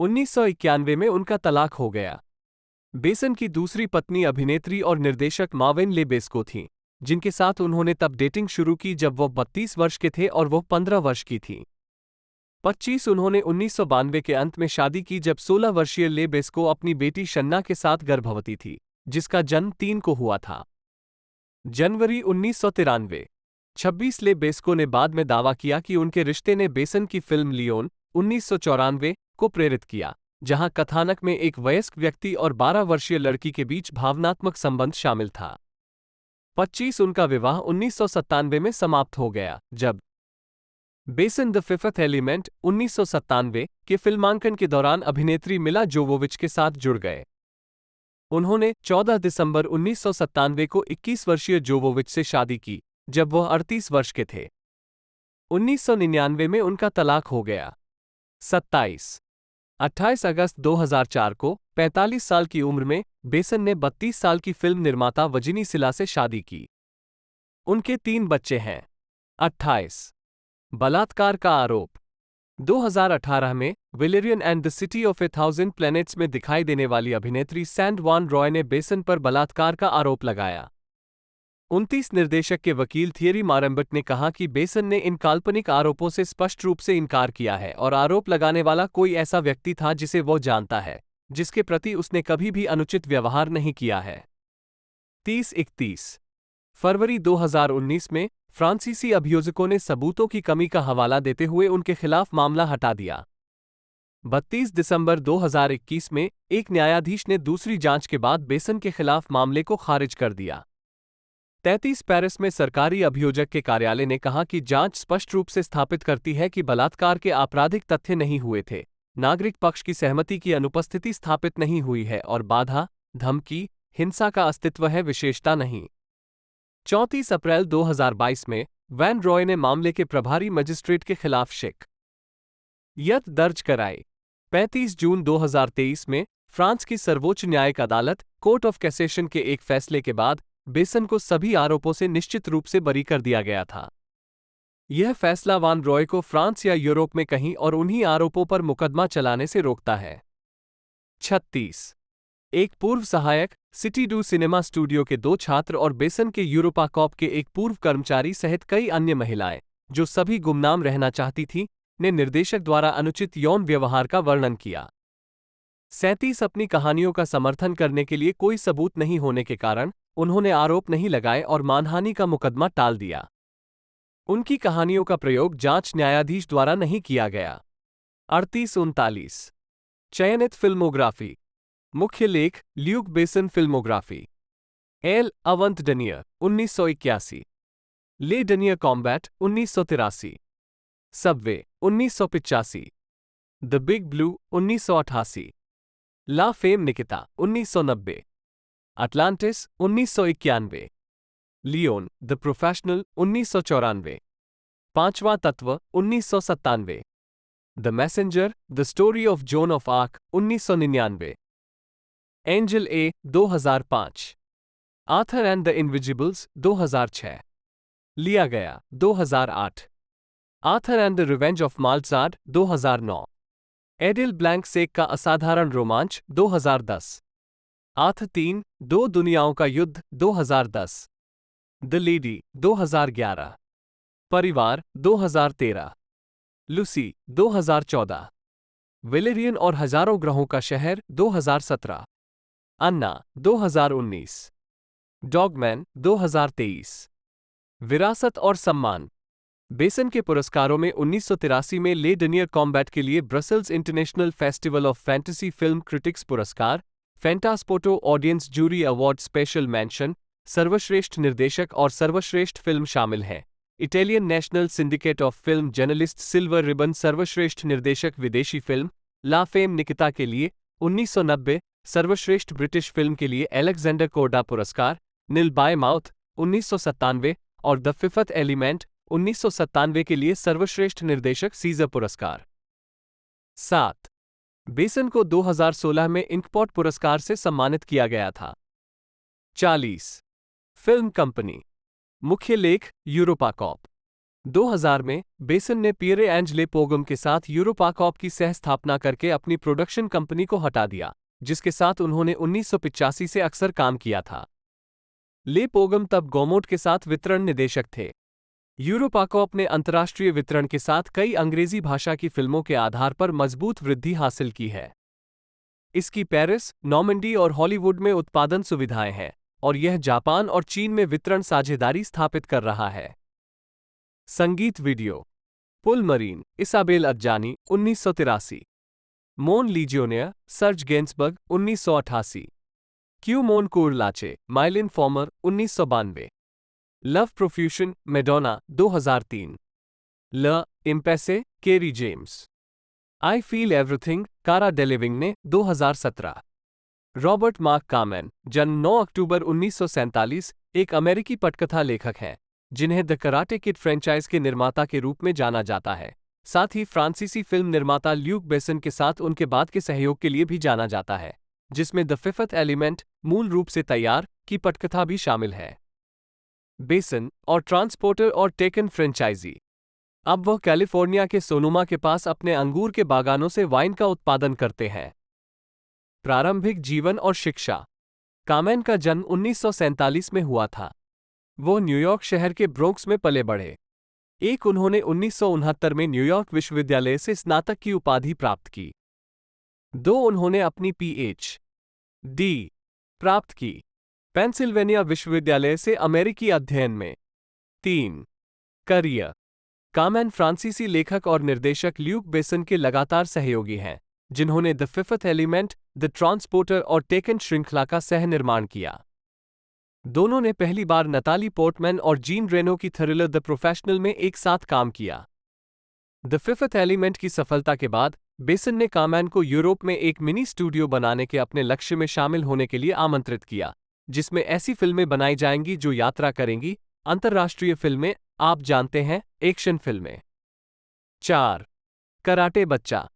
1991 में उनका तलाक हो गया। बेसन की दूसरी पत्नी अभिनेत्री और निर्देशक मार्विन लेबेस्को थीं, जिनके साथ उन्होंने तब डेटिंग शुरू की जब वो 32 वर्ष के थे और वो 15 वर्ष की थीं। 25 उन्होंने 1992 के अंत में शादी की जब 16 वर्षीय लेबेस्को अपनी बेटी शन्ना के साथ गर्भवती थी, जिसका जन्म 3 को हुआ था। जनवरी 1993। 26 लेबेस्को ने बाद में दावा किया कि उनके रिश्ते ने बेसन की फिल्म लियोन 1994 को प्रेरित किया, जहां कथानक में एक वयस्क व्यक्ति और 12 वर्षीय लड़की के बीच भावनात्मक संबंध शामिल था। 25 उनका विवाह 1997 में समाप्त हो गया, जब बेसन द फिफ्थ एलिमेंट 1997 के फिल्मांकन के दौरान अभिनेत्री मिला जोवोविच के साथ जुड़ गए। उन्होंने 14 दिसंबर 1997 को 21 वर्षीय जोवोविच से शादी की, जब वह 38 वर्ष के थे। 1999 में उनका तलाक हो गया। 28 अगस्त 2004 को 45 साल की उम्र में बेसन ने 32 साल की फिल्म निर्माता वजिनी सिला से शादी की। उनके 3 बच्चे हैं। 28 बलात्कार का आरोप। 2018 में Valerian and the City of a Thousand Planets में दिखाई देने वाली अभिनेत्री सैंड वान रॉय ने बेसन पर बलात्कार का आरोप लगाया। 29 निर्देशक के वकील थियरी मारम्बट ने कहा कि बेसन ने इन काल्पनिक आरोपों से स्पष्ट रूप से इनकार किया है और आरोप लगाने वाला कोई ऐसा व्यक्ति था जिसे वो जानता है, जिसके प्रति उसने कभी भी अनुचित व्यवहार नहीं किया है। 30-31 फरवरी 2019 में फ्रांसीसी अभियोजकों ने सबूतों की कमी का हवाला देते हुए उनके खिलाफ मामला हटा दिया। 32 दिसंबर 2021 में एक न्यायाधीश ने दूसरी जांच के बाद बेसन के खिलाफ मामले को खारिज कर दिया। 33 पेरिस में सरकारी अभियोजक के कार्यालय ने कहा कि जांच स्पष्ट रूप से स्थापित करती है कि बलात्कार के आपराधिक तथ्य नहीं हुए थे, नागरिक पक्ष की सहमति की अनुपस्थिति स्थापित नहीं हुई है और बाधा, धमकी, हिंसा का अस्तित्व है, विशेषता नहीं। 34 अप्रैल 2022 में वैन रॉय ने मामले के प्रभारी मजिस्ट्रेट के खिलाफ शिकायत दर्ज कराई। 35 जून 2023 में फ्रांस की सर्वोच्च न्यायिक अदालत कोर्ट ऑफ कैसेशन के एक फैसले के बाद बेसन को सभी आरोपों से निश्चित रूप से बरी कर दिया गया था। यह फैसला वान रॉय को फ्रांस या यूरोप में कहीं और उन्हीं आरोपों पर मुकदमा चलाने से रोकता है। 36 एक पूर्व सहायक, सिटी डू सिनेमा स्टूडियो के 2 छात्र और बेसन के यूरोपा कॉप के एक पूर्व कर्मचारी सहित कई अन्य महिलाएं, जो सभी गुमनाम रहना चाहती थीं, ने निर्देशक द्वारा अनुचित यौन व्यवहार का वर्णन किया। 37 अपनी कहानियों का समर्थन करने के लिए कोई सबूत नहीं होने के कारण उन्होंने आरोप नहीं लगाए और मानहानि का मुकदमा टाल दिया। उनकी कहानियों का प्रयोग जांच न्यायाधीश द्वारा नहीं किया गया। 38-39 चयनित फिल्मोग्राफी। मुख्य लेख ल्यूक बेसन। फिल्मोग्राफी एल अवंत डनियर 1981, ले डनियर कॉम्बैट 1983, सबवे 1985, द बिग ब्लू 1988, ला फेम निकिता 1990, अटलांटिस 1991, लियोन द प्रोफेशनल 1994, पांचवां तत्व 1997, the messenger the story of Joan of Arc 1999, Angel A 2005, Arthur and the invisibles 2006, लिया गया 2008, Arthur and the revenge of Maltazard 2009, Adele Blanc Sec का असाधारण रोमांच 2010, Arthur 3 दो दुनियाओं का युद्ध 2010, द लेडी 2011, परिवार 2013, लूसी 2014, वेलेरियन और हजारों ग्रहों का शहर 2017, अन्ना 2019, डॉगमैन 2023, विरासत और सम्मान। बेसन के पुरस्कारों में 1983 में ले डनियर कॉम्बैट के लिए Brussels international festival of fantasy film critics पुरस्कार, Fantasporto audience jury award special mention, सर्वश्रेष्ठ निर्देशक और सर्वश्रेष्ठ फिल्म शामिल हैं। Italian national syndicate of film journalist silver ribbon सर्वश्रेष्ठ निर्देशक विदेशी फिल्म, ला फेम निकिता के लिए 1990, सर्वश्रेष्ठ ब्रिटिश फिल्म के लिए अलेक्जेंडर कोर्डा पुरस्कार, नील बाय माउथ 1997 और द फिफ्थ एलिमेंट 1997 के लिए सर्वश्रेष्ठ निर्देशक सीजर पुरस्कार। 7. बेसन को 2016 में इंकपॉट पुरस्कार से सम्मानित किया गया था। 40. Film company. मुख्य लेख यूरोपाकॉप। 2000 में बेसन ने पियरे एंजले पोगम के साथ यूरोपाकॉप की सह स्थापना करके अपनी प्रोडक्शन कंपनी को हटा दिया, जिसके साथ उन्होंने 1985 से अक्सर काम किया था। ले पोगम तब गोमोट के साथ वितरण निदेशक थे। यूरोपाकॉप ने अंतर्राष्ट्रीय वितरण के साथ कई अंग्रेजी भाषा की फिल्मों के आधार पर मजबूत वृद्धि हासिल की है। इसकी पेरिस, नॉर्मंडी और हॉलीवुड में उत्पादन सुविधाएं हैं, और यह जापान और चीन में वितरण साझेदारी स्थापित कर रहा है। संगीत वीडियो। पुल मरीन, इसाबेल अदजानी 1983, मोन लीजियोनियर, सर्ज गेंसबर्ग 1988, क्यू मोन कुरलाचे, माइलिन फॉर्मर 1992, लव प्रोफ्यूशन, मैडोना 2003, ल इम्पेसे, केरी जेम्स, आई फील एवरीथिंग, कारा डेलेविंग ने 2017। रॉबर्ट मार्क कामेन, जन्म 9 अक्टूबर 1947, एक अमेरिकी पटकथा लेखक हैं, जिन्हें द कराटे किड फ्रेंचाइज के निर्माता के रूप में जाना जाता है। साथ ही फ्रांसीसी फिल्म निर्माता ल्यूक बेसन के साथ उनके बाद के सहयोग के लिए भी जाना जाता है, जिसमें द फिफ्थ एलिमेंट, मूल रूप से तैयार, की पटकथा भी शामिल है। बेसन और ट्रांसपोर्टर और टेकन फ्रेंचाइजी। अब वह कैलिफोर्निया के सोनोमा के पास अपने अंगूर के बागानों से वाइन का उत्पादन करते हैं। प्रारंभिक जीवन और शिक्षा। कामेन का जन्म 1947 में हुआ था। वो न्यूयॉर्क शहर के ब्रोंक्स में पले बढ़े। उन्होंने 1969 में न्यूयॉर्क विश्वविद्यालय से स्नातक की उपाधि प्राप्त की। 2 उन्होंने अपनी PhD प्राप्त की पेंसिल्वेनिया विश्वविद्यालय से अमेरिकी अध्ययन में। 3 करियर। कामेन फ्रांसीसी लेखक और निर्देशक ल्यूक बेसन के लगातार सहयोगी हैं, जिन्होंने the fifth element, the transporter और टेकन श्रृंखला का सह निर्माण किया। दोनों ने पहली बार नताली पोर्टमैन और जीन रेनो की थ्रिलर द प्रोफेशनल में एक साथ काम किया। द फिफ्थ एलिमेंट की सफलता के बाद बेसन ने कामेन को यूरोप में एक मिनी स्टूडियो बनाने के अपने लक्ष्य में शामिल होने के लिए आमंत्रित किया, जिसमें ऐसी फिल्में बनाई जाएंगी जो यात्रा करेंगी, अंतर्राष्ट्रीय फिल्में, आप जानते हैं, एक्शन फिल्में। 4 कराटे बच्चा।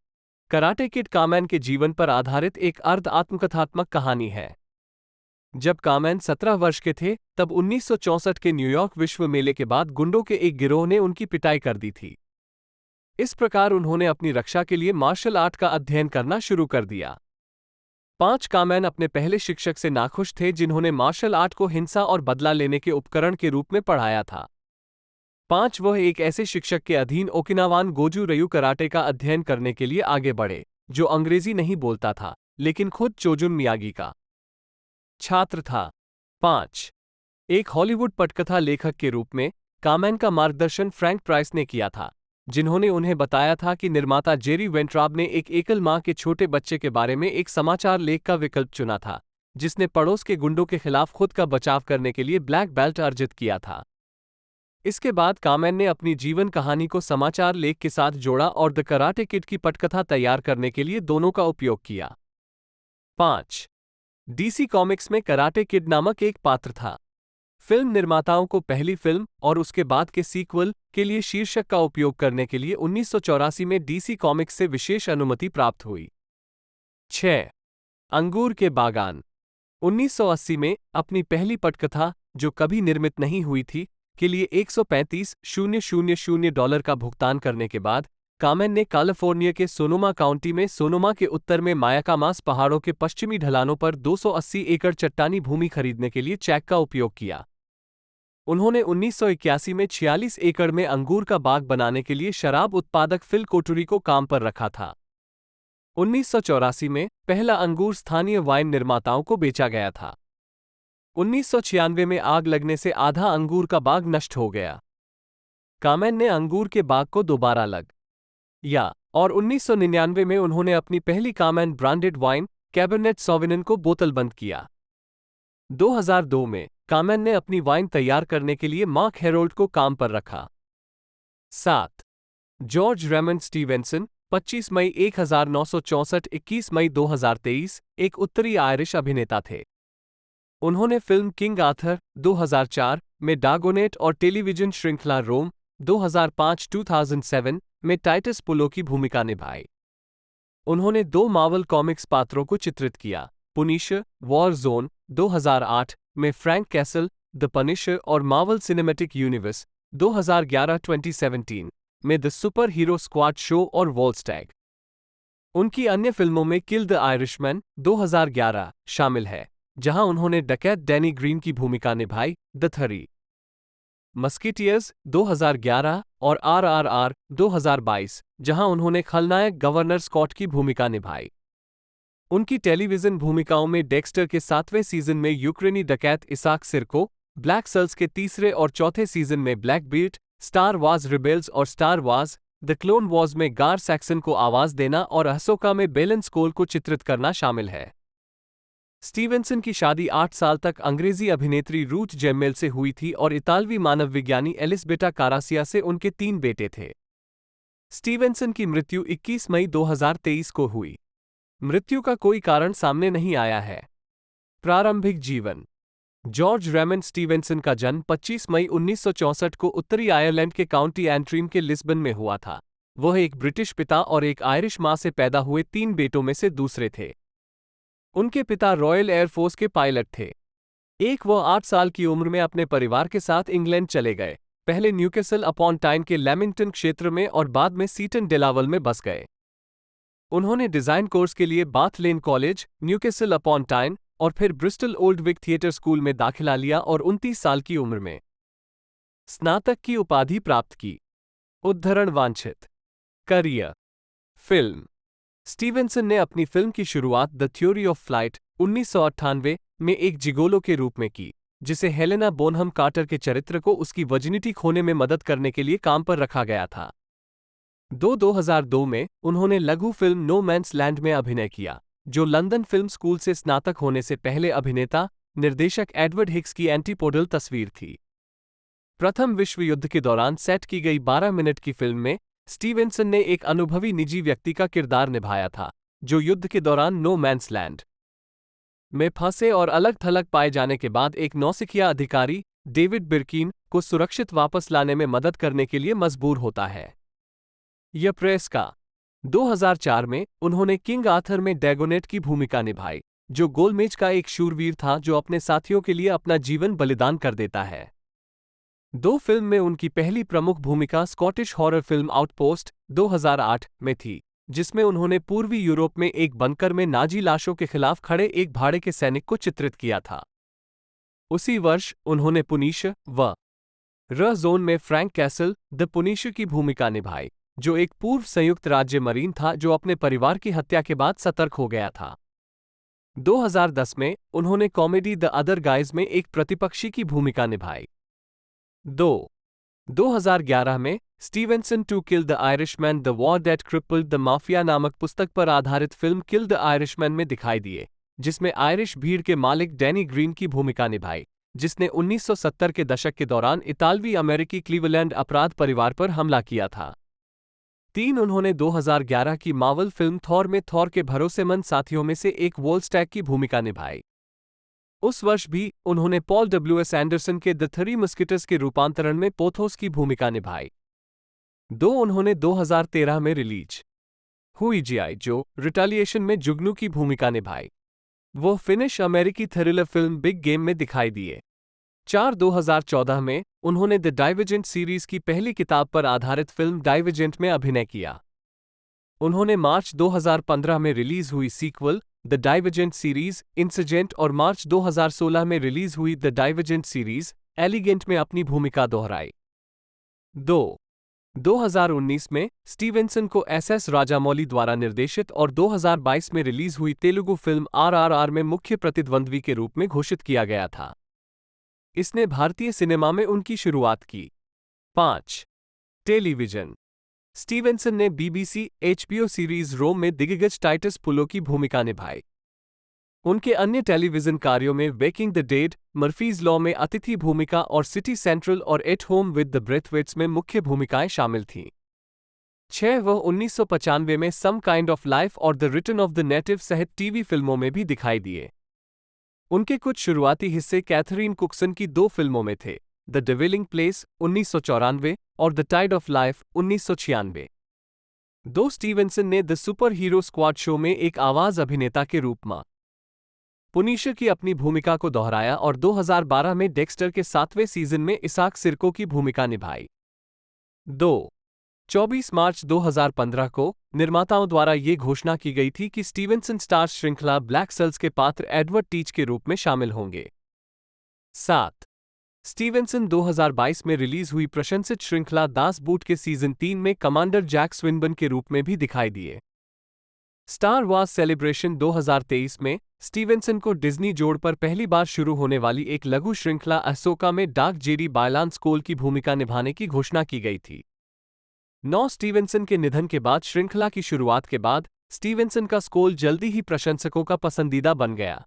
कराटे किड कामेन के जीवन पर आधारित एक अर्ध आत्मकथात्मक कहानी है। जब कामेन 17 वर्ष के थे, तब 1964 के न्यूयॉर्क विश्व मेले के बाद गुंडों के एक गिरोह ने उनकी पिटाई कर दी थी। इस प्रकार उन्होंने अपनी रक्षा के लिए मार्शल आर्ट का अध्ययन करना शुरू कर दिया। 5 कामेन अपने पहले शिक्षक से नाखुश थे, जिन्होंने मार्शल आर्ट को हिंसा और बदला लेने के उपकरण के रूप में पढ़ाया था। 5 वह एक ऐसे शिक्षक के अधीन ओकिनावान गोजू रयू कराटे का अध्ययन करने के लिए आगे बढ़े, जो अंग्रेजी नहीं बोलता था, लेकिन खुद चोजुन मियागी का छात्र था। 5 एक हॉलीवुड पटकथा लेखक के रूप में कामैन का मार्गदर्शन फ्रैंक प्राइस ने किया था, जिन्होंने उन्हें बताया था कि निर्माता जेरी वेंट्राब ने एक एकल मां के छोटे बच्चे के बारे में एक समाचार लेख का विकल्प चुना था, जिसने पड़ोस के गुंडों के खिलाफ खुद का बचाव करने के लिए ब्लैक बेल्ट अर्जित किया था। इसके बाद कामैन ने अपनी जीवन कहानी को समाचार लेख के साथ जोड़ा और द कराटे किड की पटकथा तैयार करने के लिए दोनों का उपयोग किया। 5. डीसी कॉमिक्स में कराटे किड नामक एक पात्र था। फिल्म निर्माताओं को पहली फिल्म और उसके बाद के सीक्वल के लिए शीर्षक का उपयोग करने के लिए 1984 में डीसी कॉमिक्स से विशेष अनुमति प्राप्त हुई। 6. अंगूर के बागान 1980 में अपनी पहली पटकथा, जो कभी निर्मित नहीं हुई थी, के लिए $135,000 का भुगतान करने के बाद कामैन ने कैलिफोर्निया के सोनोमा काउंटी में सोनोमा के उत्तर में मायाकामास पहाड़ों के पश्चिमी ढलानों पर 280 एकड़ चट्टानी भूमि खरीदने के लिए चेक का उपयोग किया। उन्होंने 1981 में 46 एकड़ में अंगूर का बाग बनाने के लिए शराब उत्पादक फिल कोटुरी को काम पर रखा था। 1984 में पहला अंगूर स्थानीय वाइन निर्माताओं को बेचा गया था। 1996 में आग लगने से आधा अंगूर का बाग नष्ट हो गया। कामैन ने अंगूर के बाग को दोबारा लगाया और 1999 में उन्होंने अपनी पहली कामैन ब्रांडेड वाइन कैबरनेट सॉविग्नॉन को बोतलबंद किया। 2002 में कामैन ने अपनी वाइन तैयार करने के लिए मार्क हेरोल्ड को काम पर रखा। 7. जॉर्ज रेमंड स्टीवेंसन 25 मई 1964 21 मई 2023 एक उत्तरी आयरिश अभिनेता थे। उन्होंने फिल्म किंग आर्थर 2004 में डागोनेट और टेलीविजन श्रृंखला रोम 2005-2007 में टाइटस पुलो की भूमिका निभाई। उन्होंने 2 मार्वल कॉमिक्स पात्रों को चित्रित किया, पुनिशर वॉर जोन 2008 में फ्रैंक कैसल द पनिशर और मार्वल सिनेमैटिक यूनिवर्स 2011-2017 में the super hero squad show और वॉलस्टैग। उनकी अन्य फिल्मों में किल द आयरिशमैन 2011 शामिल है, जहां उन्होंने डकैत डैनी ग्रीन की भूमिका निभाई, द थ्री मस्कीटियर्स 2011 और आरआरआर 2022, जहां उन्होंने खलनायक गवर्नर स्कॉट की भूमिका निभाई। उनकी टेलीविजन भूमिकाओं में डेक्स्टर के 7वें सीजन में यूक्रेनी डकैत इसाक सिरको, ब्लैक सेल्स के 3रे और 4थे सीजन में ब्लैकबीट, स्टार वार्स रिबेल्स और star wars the clone Wars में गार सैक्सन को आवाज देना और अहसोका में बेलन स्कोल को चित्रित करना शामिल है। स्टीवेंसन की शादी 8 साल तक अंग्रेजी अभिनेत्री रूथ जेमेल से हुई थी और इतालवी मानव विज्ञानी एलिसबेटा कारासिया से उनके 3 बेटे थे। स्टीवेंसन की मृत्यु 21 मई 2023 को हुई। मृत्यु का कोई कारण सामने नहीं आया है। प्रारंभिक जीवन जॉर्ज रेमंड स्टीवेंसन का जन्म 25 मई 1964 को उत्तरी आयरलैंड के काउंटी एंट्रीम के लिस्बन में हुआ था। वह एक ब्रिटिश पिता और एक आयरिश मां से पैदा हुए 3 बेटों में से दूसरे थे। उनके पिता रॉयल एयरफोर्स के पायलट थे। वह 8 साल की उम्र में अपने परिवार के साथ इंग्लैंड चले गए, पहले न्यूकैसल अपॉन टाइन के लैमिंगटन क्षेत्र में और बाद में सीटन डेलावल में बस गए। उन्होंने डिजाइन कोर्स के लिए Bath Lane college, Newcastle upon Tyne और फिर Bristol Old Vic theatre school में दाखिला लिया और 29 साल की उम्र में स्नातक की उपाधि प्राप्त की। उद्धरण वांछित करियर फिल्म स्टीवेंसन ने अपनी फिल्म की शुरुआत द थ्योरी ऑफ फ्लाइट 1998 में एक जिगोलो के रूप में की, जिसे हेलेना बोनहम कार्टर के चरित्र को उसकी वर्जिनिटी खोने में मदद करने के लिए काम पर रखा गया था। 2002 में उन्होंने लघु फिल्म नो मैन्स लैंड में अभिनय किया, जो लंदन फिल्म स्कूल से स्नातक होने से पहले अभिनेता निर्देशक एडवर्ड हिक्स की एंटीपोडल तस्वीर थी। प्रथम विश्व युद्ध के दौरान सेट की गई 12 मिनट की फिल्म में स्टीवेंसन ने एक अनुभवी निजी व्यक्ति का किरदार निभाया था, जो युद्ध के दौरान नो मैन्स लैंड में फंसे और अलग थलग पाए जाने के बाद एक नौसिखिया अधिकारी डेविड बिर्कीन को सुरक्षित वापस लाने में मदद करने के लिए मजबूर होता है। यह प्रेस का 2004 में उन्होंने किंग आर्थर में डैगोनेट की भूमिका निभाई, जो गोलमेज का एक शूरवीर था जो अपने साथियों के लिए अपना जीवन बलिदान कर देता है। 2 फिल्म में उनकी पहली प्रमुख भूमिका स्कॉटिश हॉरर फिल्म आउटपोस्ट 2008 में थी, जिसमें उन्होंने पूर्वी यूरोप में एक बंकर में नाजी लाशों के खिलाफ खड़े एक भाड़े के सैनिक को चित्रित किया था। उसी वर्ष उन्होंने पुनिशर व र जोन में फ्रैंक कैसल द पुनिशर की भूमिका निभाई, जो एक पूर्व संयुक्त राज्य मरीन था जो अपने परिवार की हत्या के बाद सतर्क हो गया था। 2010 में उन्होंने कॉमेडी द अदर गाइज में एक प्रतिपक्षी की भूमिका निभाई। 2 2011 में Stevenson to kill the Irishman the war that crippled the mafia नामक पुस्तक पर आधारित फिल्म किल द आयरिशमैन में दिखाई दिए, जिसमें आयरिश भीड़ के मालिक डैनी ग्रीन की भूमिका निभाई, जिसने 1970 के दशक के दौरान इतालवी अमेरिकी क्लीवलैंड अपराध परिवार पर हमला किया था। 3 उन्होंने 2011 की मार्वल फिल्म थॉर में थॉर के भरोसेमंद साथियों में से एक वोल्स्टैग की भूमिका निभाई। उस वर्ष भी उन्होंने पॉल डब्ल्यूएस एंडरसन के द थ्री मस्कीटर्स के रूपांतरण में पोथोस की भूमिका निभाई। 2 उन्होंने 2013 में रिलीज हुई जी.आई. जो रिटेलिएशन में जुगनू की भूमिका निभाई। वो फिनिश अमेरिकी थ्रिलर फिल्म बिग गेम में दिखाई दिए। 4 2014 में उन्होंने द डाइवर्जेंट सीरीज की पहली किताब पर आधारित फिल्म डाइवर्जेंट में अभिनय किया। उन्होंने मार्च 2015 में रिलीज हुई sequel the Divergent series Insurgent और मार्च 2016 में रिलीज हुई द डाइवर्जेंट सीरीज एलिगेंट में अपनी भूमिका दोहराई। 2019 में स्टीवेंसन को एस राजामौली द्वारा निर्देशित और 2022 में रिलीज हुई तेलुगु फिल्म RRR में मुख्य प्रतिद्वंद्वी के रूप में घोषित किया गया था। इसने भारतीय सिनेमा में उनकी शुरुआत की। 5. टेलीविजन। स्टीवेंसन ने BBC HBO सीरीज रोम में दिग्गज टाइटस पुलो की भूमिका निभाई। उनके अन्य टेलीविजन कार्यों में waking the dead, Murphy's law में अतिथि भूमिका और सिटी सेंट्रल और एट होम विद द ब्रेथवेट्स में मुख्य भूमिकाएं शामिल थीं। 6 वह 1995 में सम काइंड ऑफ लाइफ और the return of the native सहित टीवी फिल्मों में भी दिखाई दिए। उनके कुछ शुरुआती हिस्से कैथरीन कुकसन की 2 फिल्मों में थे, द डिविलिंग प्लेस 1994 और the tide of life 1996। 2 Stevenson ने the super hero squad show में एक आवाज अभिनेता के रूप में पुनिशर की अपनी भूमिका को दोहराया और 2012 में डेक्स्टर के 7वें सीजन में इसाक सिरको की भूमिका निभाई। 24 मार्च 2015 को निर्माताओं द्वारा ये घोषणा की गई थी कि स्टीवेंसन स्टार श्रृंखला ब्लैक सेल्स के पात्र एडवर्ड टीच के रूप में शामिल होंगे। 7. स्टीवेंसन 2022 में रिलीज हुई प्रशंसित श्रृंखला दास बूट के सीजन 3 में कमांडर जैक स्विनबर्न के रूप में भी दिखाई दिए। स्टार वार्स सेलिब्रेशन 2023 में स्टीवेंसन को डिज्नी जोड़ पर पहली बार शुरू होने वाली एक लघु श्रृंखला अहसोका में डार्क जेडी बायलान स्कोल की भूमिका निभाने की घोषणा की गई थी। 9 स्टीवेंसन के निधन के बाद श्रृंखला की शुरुआत के बाद स्टीवेंसन का स्कोल जल्दी ही प्रशंसकों का पसंदीदा बन गया।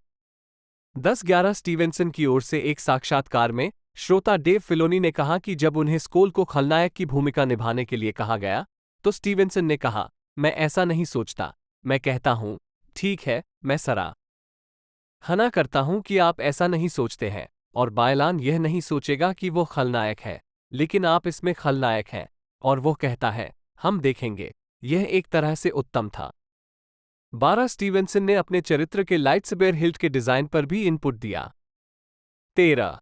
10/11 स्टीवेंसन की ओर से एक साक्षात्कार में श्रोता डेव फिलोनी ने कहा कि जब उन्हें स्कोल को खलनायक की भूमिका निभाने के लिए कहा गया तो स्टीवेंसन ने कहा, मैं ऐसा नहीं सोचता, मैं कहता हूं, ठीक है, मैं सराहना करता हूं कि आप ऐसा नहीं सोचते हैं, और बायलान यह नहीं सोचेगा कि वो खलनायक है, लेकिन आप इसमें खलनायक हैं, और वो कहता है, हम देखेंगे। यह एक तरह से उत्तम था। 12 स्टीवेंसन ने अपने चरित्र के लाइट्सबेयर हिल्ट के डिजाइन पर भी इनपुट दिया। 13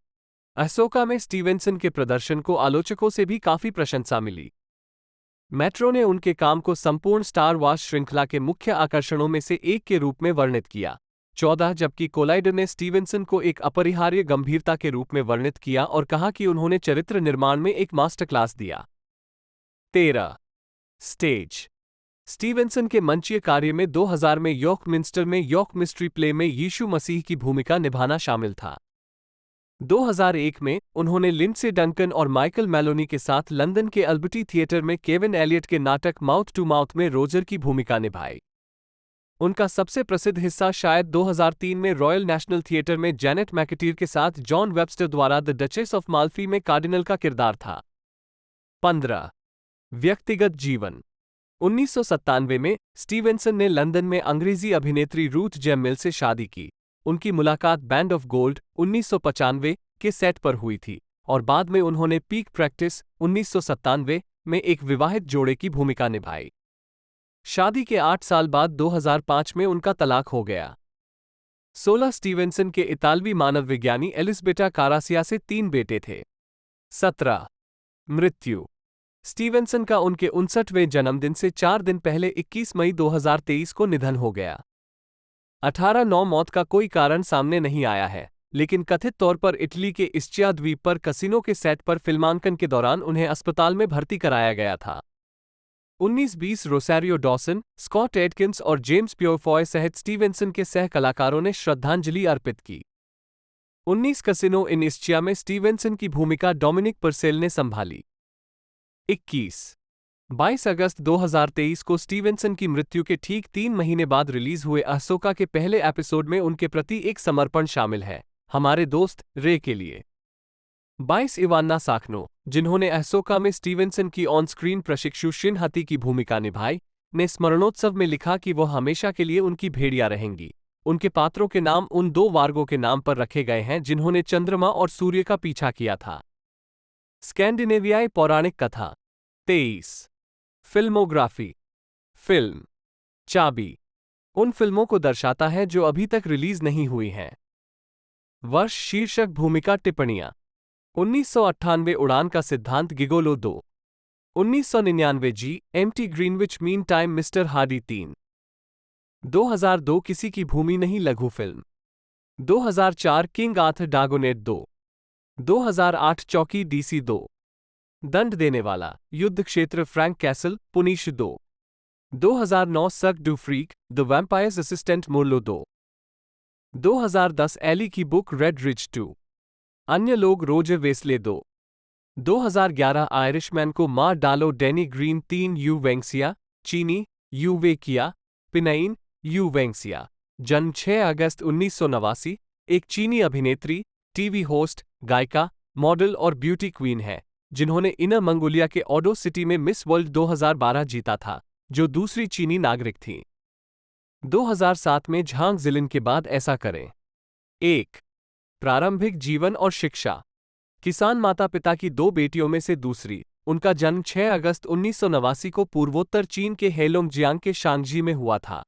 अहसोका में स्टीवेंसन के प्रदर्शन को आलोचकों से भी काफी प्रशंसा मिली। मेट्रो ने उनके काम को संपूर्ण स्टार वार्स श्रृंखला के मुख्य आकर्षणों में से एक के रूप में वर्णित किया। 14 जबकि कोलाइडर ने स्टीवेंसन को एक अपरिहार्य गंभीरता के रूप में वर्णित किया और कहा कि उन्होंने चरित्र निर्माण में एक मास्टर क्लास दिया। 13 स्टेज। स्टीवेंसन के मंचीय कार्य में 2000 में यॉर्क मिंस्टर में यॉर्क मिस्ट्री प्ले में यीशु मसीह की भूमिका निभाना शामिल था। 2001 में उन्होंने लिंडसे डंकन और माइकल मेलोनी के साथ लंदन के अल्बर्टी थिएटर में केविन एलियट के नाटक माउथ टू माउथ में रोजर की भूमिका निभाई। उनका सबसे प्रसिद्ध हिस्सा शायद 2003 में रॉयल नेशनल थिएटर में जैनेट मैकेटीर के साथ जॉन वेबस्टर द्वारा द डचेस ऑफ माल्फी में कार्डिनल का किरदार था। 15 व्यक्तिगत जीवन। 1997 में स्टीवेंसन ने लंदन में अंग्रेजी अभिनेत्री रूथ जे मिल से शादी की। उनकी मुलाकात बैंड ऑफ गोल्ड 1995 के सेट पर हुई थी और बाद में उन्होंने पीक प्रैक्टिस 1997 में एक विवाहित जोड़े की भूमिका निभाई। शादी के 8 साल बाद 2005 में उनका तलाक हो गया। 16 स्टीवेंसन के इतालवी मानव विज्ञानी एलिस्बेटा कारासिया से 3 बेटे थे। 17 मृत्यु। स्टीवेंसन का उनके 59वें जन्मदिन से 4 दिन पहले 21 मई 2023 को निधन हो गया। 18 मौत का कोई कारण सामने नहीं आया है, लेकिन कथित तौर पर इटली के इस्चिया द्वीप पर कसिनो के सेट पर फिल्मांकन के दौरान उन्हें अस्पताल में भर्ती कराया गया था। 1920 रोसैरियो डॉसन, स्कॉट एडकिंस और जेम्स प्योरफॉय सहित स्टीवेंसन के सह कलाकारों ने श्रद्धांजलि अर्पित की। 19 कसिनो इन इस्चिया में स्टीवेंसन की भूमिका डोमिनिक परसेल ने संभाली। 22 अगस्त 2023 को स्टीवेंसन की मृत्यु के ठीक 3 महीने बाद रिलीज हुए अहसोका के पहले एपिसोड में उनके प्रति एक समर्पण शामिल है, हमारे दोस्त रे के लिए। 22 इवान्ना साखनो, जिन्होंने अहसोका में स्टीवेंसन की ऑन स्क्रीन प्रशिक्षु शिन हती की भूमिका निभाई, ने स्मरणोत्सव में लिखा कि वह हमेशा के लिए उनकी भेड़िया रहेंगी। उनके पात्रों के नाम उन 2 वार्गों के नाम पर रखे गए हैं जिन्होंने चंद्रमा और सूर्य का पीछा किया था। स्कैंडिनेवियाई पौराणिक कथा। 23 फिल्मोग्राफी। फिल्म चाबी उन फिल्मों को दर्शाता है जो अभी तक रिलीज नहीं हुई हैं। वर्ष शीर्षक भूमिका टिप्पणियां 1998 उड़ान का सिद्धांत gigolo 2, 1999 G M T Greenwich mean time Mr Hardy 3, 2002 किसी की भूमि नहीं लघु फिल्म, 2004 किंग आर्थर डागोनेट 2, 2008 चौकी डीसी 2, दंड देने वाला युद्ध क्षेत्र Frank castle punish 2, 2009 Cirque du freak the vampire's assistant Murlough 2, 2010 Eli की बुक रेड रिज 2, अन्य लोग रोजर वेस्ले 2, 2011 आयरिशमैन को मार डालो डैनी ग्रीन 3 यू वेंगसिया चीनी यू वे किया पिनाइन यू वेंगसिया, जन्म 6 अगस्त 1989, एक चीनी अभिनेत्री, टीवी होस्ट, गायिका, मॉडल और ब्यूटी क्वीन है, जिन्होंने इनर मंगोलिया के ऑडो सिटी में मिस वर्ल्ड 2012 जीता था, जो दूसरी चीनी नागरिक थी। 2007 में झांग जिलिन के बाद ऐसा करें। 1. प्रारंभिक जीवन और शिक्षा। किसान माता पिता की 2 बेटियों में से दूसरी, उनका जन्म 6 अगस्त 1989 को पूर्वोत्तर चीन के हेलोंगजियांग के शांगजी में हुआ था।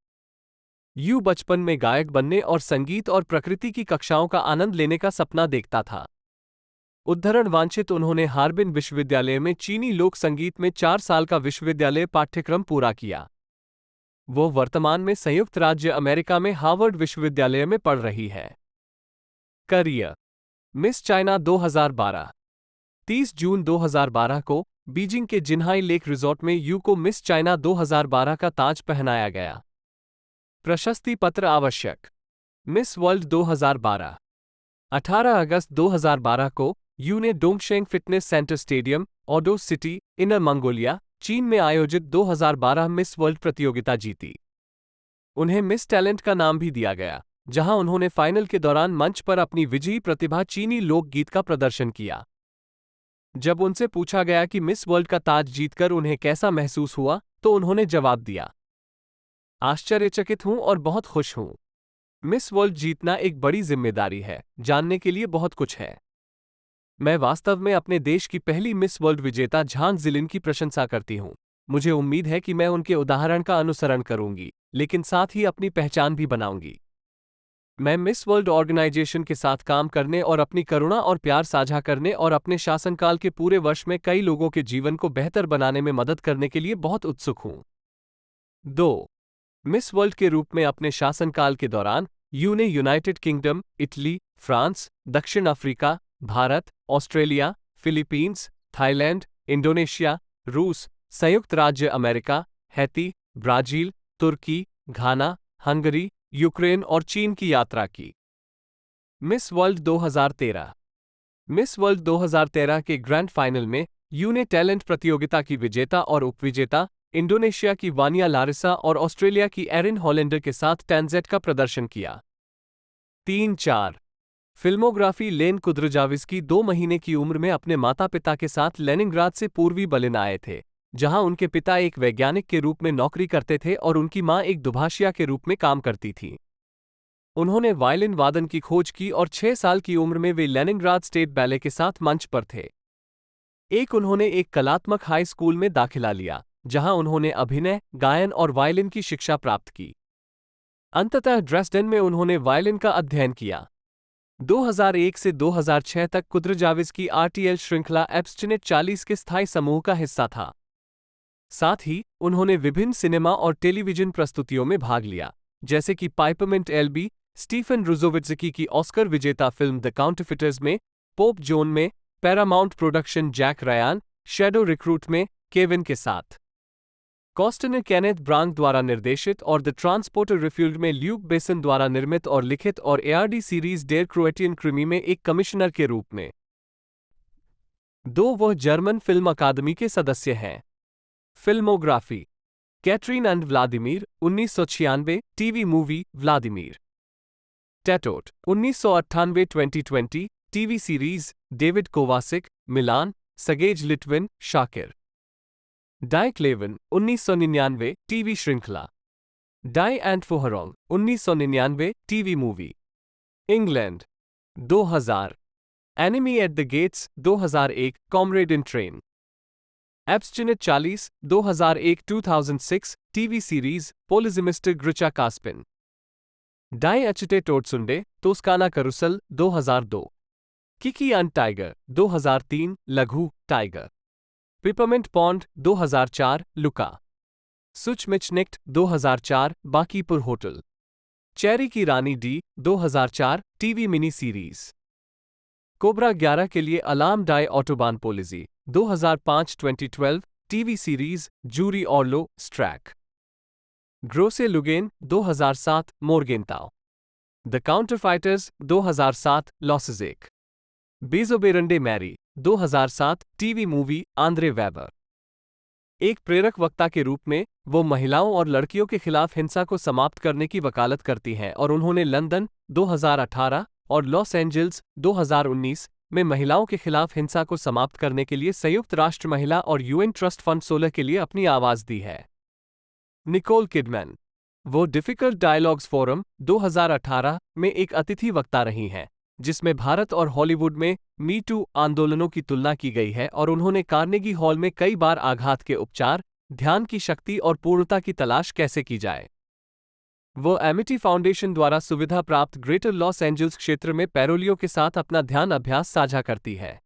यू बचपन में गायक बनने और संगीत और प्रकृति की कक्षाओं का आनंद लेने का सपना देखता था। उद्धरण वांछित उन्होंने हार्बिन विश्वविद्यालय में चीनी लोक संगीत में 4 साल का विश्वविद्यालय पाठ्यक्रम पूरा किया। वो वर्तमान में संयुक्त राज्य अमेरिका में हार्वर्ड विश्वविद्यालय में पढ़ रही है। करियर। Miss China 2012। 30 जून 2012 को बीजिंग के जिनहाई लेक रिजॉर्ट में यू को मिस चाइना 2012 का ताज पहनाया गया। प्रशस्ति पत्र आवश्यक। Miss world 2012। 18 अगस्त 2012 को यू ने Dongsheng fitness centre stadium, auto city, inner Mongolia, चीन में आयोजित 2012 मिस वर्ल्ड प्रतियोगिता जीती। उन्हें मिस टैलेंट का नाम भी दिया गया, जहां उन्होंने फाइनल के दौरान मंच पर अपनी विजयी प्रतिभा चीनी लोकगीत का प्रदर्शन किया। जब उनसे पूछा गया कि मिस वर्ल्ड का ताज जीतकर उन्हें कैसा महसूस हुआ, तो उन्होंने जवाब दिया, आश्चर्यचकित हूं और बहुत खुश हूं। मिस वर्ल्ड जीतना एक बड़ी जिम्मेदारी है, जानने के लिए बहुत कुछ है। मैं वास्तव में अपने देश की पहली मिस वर्ल्ड विजेता झांग जिलिन की प्रशंसा करती हूं। मुझे उम्मीद है कि मैं उनके उदाहरण का अनुसरण करूंगी, लेकिन साथ ही अपनी पहचान भी बनाऊंगी। मैं मिस वर्ल्ड ऑर्गेनाइजेशन के साथ काम करने और अपनी करुणा और प्यार साझा करने और अपने शासनकाल के पूरे वर्ष में कई लोगों के जीवन को बेहतर बनाने में मदद करने के लिए बहुत उत्सुक हूं। 2. मिस वर्ल्ड के रूप में अपने शासनकाल के दौरान यू ने यूनाइटेड किंगडम, इटली, फ्रांस, दक्षिण Africa, Bharat, Australia, Philippines, Thailand, Indonesia, रूस, संयुक्त राज्य अमेरिका, हैती, ब्राजील, तुर्की, घाना, हंगरी, यूक्रेन और चीन की यात्रा की। Miss world 2013। मिस वर्ल्ड 2013 के ग्रैंड फाइनल में यू ने टैलेंट प्रतियोगिता की विजेता और उपविजेता, इंडोनेशिया की वानिया लारिसा और ऑस्ट्रेलिया की एरिन हॉलैंडर के साथ टैंजेट का प्रदर्शन किया। 3-4 फिल्मोग्राफी। लेन कुद्रजाविस्की 2 महीने की उम्र में अपने माता पिता के साथ लेनिनग्राद से पूर्वी बर्लिन आए थे, जहां उनके पिता एक वैज्ञानिक के रूप में नौकरी करते थे और उनकी मां एक दुभाषिया के रूप में काम करती थी। उन्होंने वायलिन वादन की खोज की और 6 साल की उम्र में वे लेनिनग्राद स्टेट बैले के साथ मंच पर थे। उन्होंने एक कलात्मक हाई स्कूल में दाखिला लिया, जहां उन्होंने अभिनय, गायन और वायलिन की शिक्षा प्राप्त की। अंततः ड्रेसडेन में उन्होंने वायलिन का अध्ययन किया। 2001 से 2006 तक कुद्रजाविस्की आरटीएल श्रृंखला एब्स्टिनेट 40 के स्थायी समूह का हिस्सा था। साथ ही उन्होंने विभिन्न सिनेमा और टेलीविजन प्रस्तुतियों में भाग लिया, जैसे कि पाइपरमिंट एलबी, स्टीफन रुजोविट्ज़की की ऑस्कर विजेता फिल्म द काउंटरफिटर्स में, पोप जोन में, Paramount production Jack Ryan, shadow recruit में केविन के साथ। कॉस्टनर केनेथ ब्रांग द्वारा निर्देशित और द ट्रांसपोर्टर रिफ्यूल्ड में ल्यूक बेसन द्वारा निर्मित और लिखित और ARD series der Kroatien Krimi में एक कमिश्नर के रूप में। 2 वह जर्मन फिल्म अकादमी के सदस्य हैं। Filmography: Katrin and Vladimir 1996 TV movie Vladimir. टैटोट 1998 2020 TV series David Kovacic Milan सगेज लिटविन शाकिर। डाइक्लेवन 1999 टीवी श्रृंखला। डाई एंड फोहरोंग 1999 TV movie. England 2000 enemy at the gates 2001 comrade in train. एब्स्टिनेट 40 2001 2006 टीवी सीरीज पोलिजिमिस्टर ग्रिचा कास्पिन। डाई अचटे टोटसुंडे तोस्काना करुसल 2002। किकी एंड टाइगर 2003 लघु टाइगर। Peppermint pond 2004 Luka. सुचमिचनिक्ट 2004 बाकीपुर होटल। चेरी की रानी डी 2004 टीवी मिनी सीरीज। कोबरा 11 के लिए अलार्म डाई ऑटोबान पॉलिसी 2005 2012 टीवी सीरीज जूरी ऑर्लो स्ट्रैक। ग्रोसे लुगेन 2007 मोरगेंताओ। द काउंटरफाइटर्स 2007 लॉसेजेक। बेजोबेरंडे Marie 2007 TV movie Andre Weber. एक प्रेरक वक्ता के रूप में वो महिलाओं और लड़कियों के खिलाफ हिंसा को समाप्त करने की वकालत करती हैं और उन्होंने लंदन 2018 और लॉस एंजल्स 2019 में महिलाओं के खिलाफ हिंसा को समाप्त करने के लिए संयुक्त राष्ट्र महिला और यूएन ट्रस्ट फंड 16 के लिए अपनी आवाज दी है। निकोल किडमैन वो डिफिकल्ट डायलॉग्स फोरम 2018 में एक अतिथि वक्ता रही हैं, जिसमें भारत और हॉलीवुड में मी टू आंदोलनों की तुलना की गई है और उन्होंने कार्नेगी हॉल में कई बार आघात के उपचार, ध्यान की शक्ति और पूर्णता की तलाश कैसे की जाए। वो एमिटी फाउंडेशन द्वारा सुविधा प्राप्त ग्रेटर लॉस एंजल्स क्षेत्र में पैरोलियो के साथ अपना ध्यान अभ्यास साझा करती है।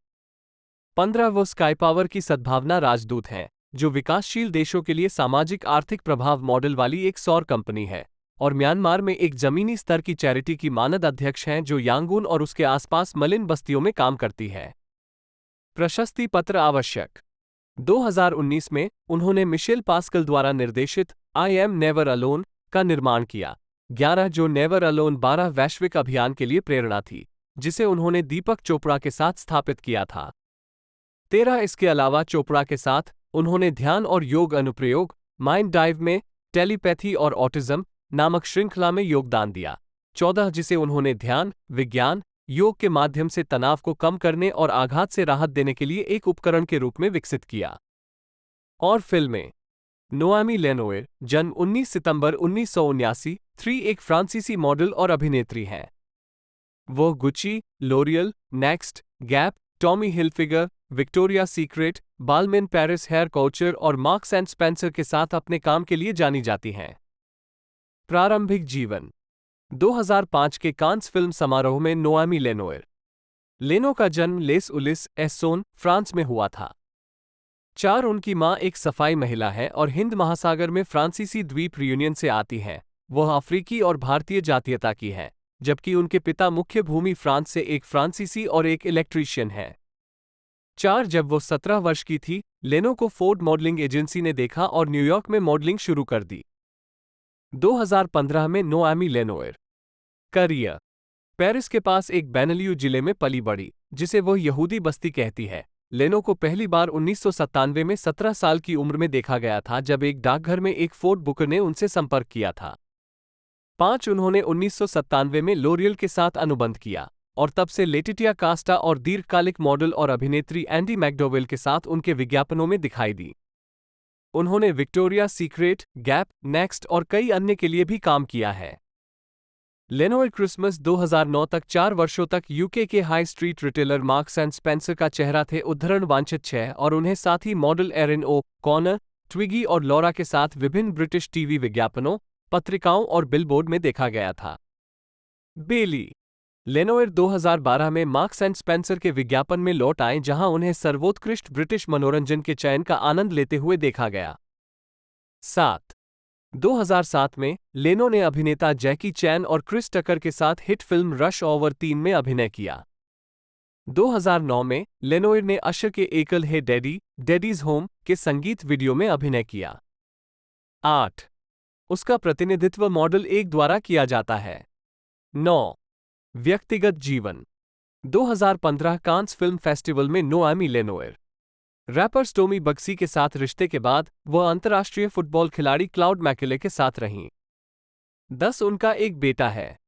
15 वो स्काई पावर की सद्भावना राजदूत हैं, जो विकासशील देशों के लिए सामाजिक आर्थिक प्रभाव मॉडल वाली एक सौर कंपनी है और म्यांमार में एक जमीनी स्तर की चैरिटी की मानद अध्यक्ष हैं जो यांगून और उसके आसपास मलिन बस्तियों में काम करती है। प्रशस्ति पत्र आवश्यक: 2019 में उन्होंने मिशेल पास्कल द्वारा निर्देशित आई एम नेवर अलोन का निर्माण किया। 11 जो नेवर अलोन 12 वैश्विक अभियान के लिए प्रेरणा थी, जिसे उन्होंने दीपक चोपड़ा के साथ स्थापित किया था। 13 इसके अलावा चोपड़ा के साथ उन्होंने ध्यान और योग अनुप्रयोग माइंड डाइव में टेलीपैथी और ऑटिज्म नामक श्रृंखला में योगदान दिया। 14 जिसे उन्होंने ध्यान, विज्ञान, योग के माध्यम से तनाव को कम करने और आघात से राहत देने के लिए एक उपकरण के रूप में विकसित किया। और फिल्में: नोएमी लेनोयर जन्म 19 सितंबर 1979 3 एक फ्रांसीसी मॉडल और अभिनेत्री हैं। वो Gucci, L'Oreal, next, Gap, Tommy Hilfiger, Victoria secret, Balmain Paris hair culture और मार्क्स एंड स्पेंसर के साथ अपने काम के लिए जानी जाती हैं। प्रारंभिक जीवन: 2005 के कांस फिल्म समारोह में नोएमी लेनोयर। लेनो का जन्म लेस उलिस एस्सोन, फ्रांस में हुआ था। 4 उनकी मां एक सफाई महिला है और हिंद महासागर में फ्रांसीसी द्वीप रियूनियन से आती हैं। वह अफ्रीकी और भारतीय जातीयता की है, जबकि उनके पिता मुख्य भूमि फ्रांस से एक फ्रांसीसी और एक इलेक्ट्रीशियन है। 4 जब वो 17 वर्ष की थी, लेनो को फोर्ड मॉडलिंग एजेंसी ने देखा और न्यूयॉर्क में मॉडलिंग शुरू कर दी। 2015 में नोएमी लेनोयर। करियर: पेरिस के पास एक बेनलियू जिले में पली बड़ी, जिसे वह यहूदी बस्ती कहती है। लेनो को पहली बार 1997 में 17 साल की उम्र में देखा गया था, जब एक डाकघर में एक फोर्ड बुकर ने उनसे संपर्क किया था। 5 उन्होंने 1997 में लोरियल के साथ अनुबंध किया और तब से लेटिटिया कास्टा और दीर्घकालिक मॉडल और अभिनेत्री एंडी मैकडोवेल के साथ उनके विज्ञापनों में दिखाई दी। उन्होंने विक्टोरिया सीक्रेट, गैप, नेक्स्ट और कई अन्य के लिए भी काम किया है। लेनोयर क्रिसमस 2009 तक 4 वर्षों तक यूके के high street retailer marks and Spencer का चेहरा थे। उद्धरण वांछित 6 और उन्हें साथ ही मॉडल एरिन ओ कॉनर, ट्विगी और लॉरा के साथ विभिन्न ब्रिटिश टीवी विज्ञापनों, पत्रिकाओं और बिलबोर्ड में देखा गया था। बेली: लेनोयर 2012 में मार्क्स एंड स्पेंसर के विज्ञापन में लौट आए, जहां उन्हें सर्वोत्कृष्ट ब्रिटिश मनोरंजन के चयन का आनंद लेते हुए देखा गया। 7 2007 में लेनो ने अभिनेता जैकी चैन और क्रिस टकर के साथ हिट फिल्म रश ऑवर 3 में अभिनय किया। 2009 में लेनोयर ने अशर के एकल हे डैडी, डैडीज होम के संगीत वीडियो में अभिनय किया। 8 उसका प्रतिनिधित्व मॉडल 1 द्वारा किया जाता है। 9 व्यक्तिगत जीवन: 2015 कांस फिल्म फेस्टिवल में नोएमी लेनोयर। रैपर स्टोमी बक्सी के साथ रिश्ते के बाद वह अंतर्राष्ट्रीय फुटबॉल खिलाड़ी क्लाउड मैक्यूले के साथ रहीं। 10 उनका एक बेटा है।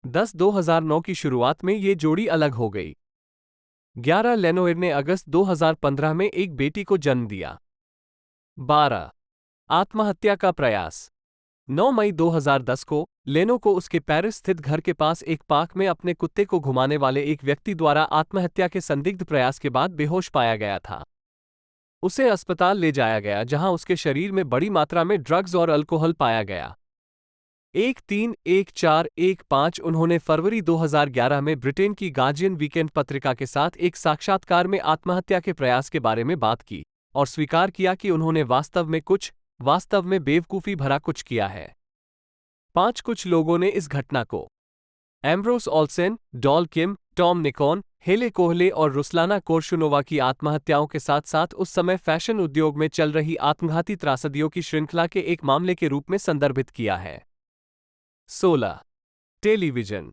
10 2009 की शुरुआत में ये जोड़ी अलग हो गई। 11 लेनोयर ने अगस्त 2015 में एक बेटी को जन्म दिया। 12 आत्महत्या का प्रयास। 9 मई 2010 को लेनो को उसके पेरिस स्थित घर के पास एक पार्क में अपने कुत्ते को घुमाने वाले एक व्यक्ति द्वारा आत्महत्या के संदिग्ध प्रयास के बाद बेहोश पाया गया था। उसे अस्पताल ले जाया गया जहां उसके शरीर में बड़ी मात्रा में ड्रग्स और अल्कोहल पाया गया। 13-14-15 उन्होंने फरवरी 2011 में ब्रिटेन की गार्जियन वीकेंड पत्रिका के साथ एक साक्षात्कार में आत्महत्या के प्रयास के बारे में बात की और स्वीकार किया कि उन्होंने वास्तव में बेवकूफ़ी भरा कुछ किया है। 5 कुछ लोगों ने इस घटना को एम्ब्रोस ओल्सेन, डॉल किम, टॉम निकॉन, हेले कोहले और रुस्लाना कोर्शुनोवा की आत्महत्याओं के साथ साथ उस समय फैशन उद्योग में चल रही आत्मघाती त्रासदियों की श्रृंखला के एक मामले के रूप में संदर्भित किया है। 16 television.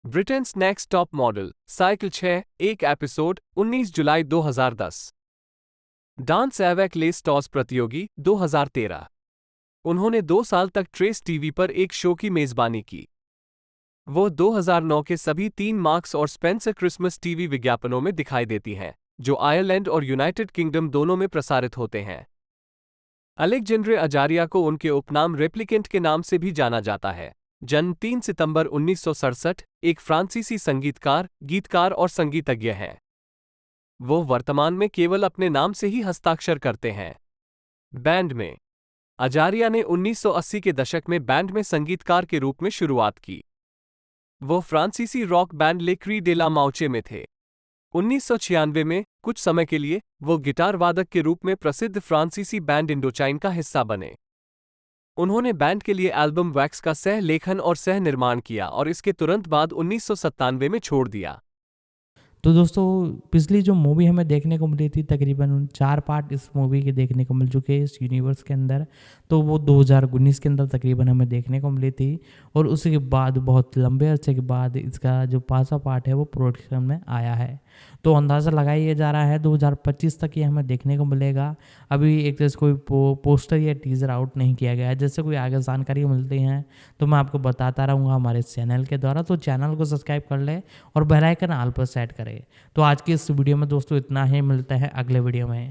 Britain's next top model, cycle 6, एक एपिसोड, 19 जुलाई 2010। डांस एवैक ले स्टॉस प्रतियोगी, 2013। उन्होंने 2 साल तक ट्रेस टीवी पर एक शो की मेजबानी की। वो 2009 के सभी 3 मार्क्स और स्पेंसर क्रिसमस टीवी विज्ञापनों में दिखाई देती हैं, जो आयरलैंड और यूनाइटेड किंगडम दोनों में प्रसारित होते हैं। अलेक्जेंड्रे अजारिया को उनके उपनाम रेप्लिकेंट के नाम से भी जाना जाता है। जन्म 3 सितंबर 1967, एक फ्रांसीसी संगीतकार, गीतकार और संगीतज्ञ हैं। वो वर्तमान में केवल अपने नाम से ही हस्ताक्षर करते हैं। बैंड में अजारिया ने 1980 के दशक में बैंड में संगीतकार के रूप में शुरुआत की। वो फ्रांसीसी रॉक बैंड ले क्री डे ला माउचे में थे। 1996 में कुछ समय के लिए वो गिटार वादक के रूप में प्रसिद्ध फ्रांसीसी बैंड इंडोचाइन का हिस्सा बने। उन्होंने बैंड के लिए एल्बम वैक्स का सह लेखन और सह निर्माण किया और इसके तुरंत बाद 1997 में छोड़ दिया। तो दोस्तों पिछली जो मूवी हमें देखने को मिली थी तकरीबन 4 पार्ट इस मूवी के देखने को मिल चुके हैं इस यूनिवर्स के अंदर, तो वो 2019 के अंदर तकरीबन हमें देखने को मिली थी और उसके बाद बहुत लंबे अरसे के बाद इसका जो 5वां पार्ट है वो प्रोडक्शन में आया है। तो अंदाज़ा लगाया जा रहा है 2025 तक ये हमें देखने को मिलेगा। अभी एक जैसे कोई पोस्टर या टीज़र आउट नहीं किया गया है। जैसे कोई आगे जानकारी मिलती हैं तो मैं आपको बताता रहूँगा हमारे चैनल के द्वारा। तो चैनल को सब्सक्राइब कर ले और बेल आइकन ऑल पर सेट करें। तो आज की इस वीडियो में दोस्तों इतना ही, मिलते हैं अगले वीडियो में।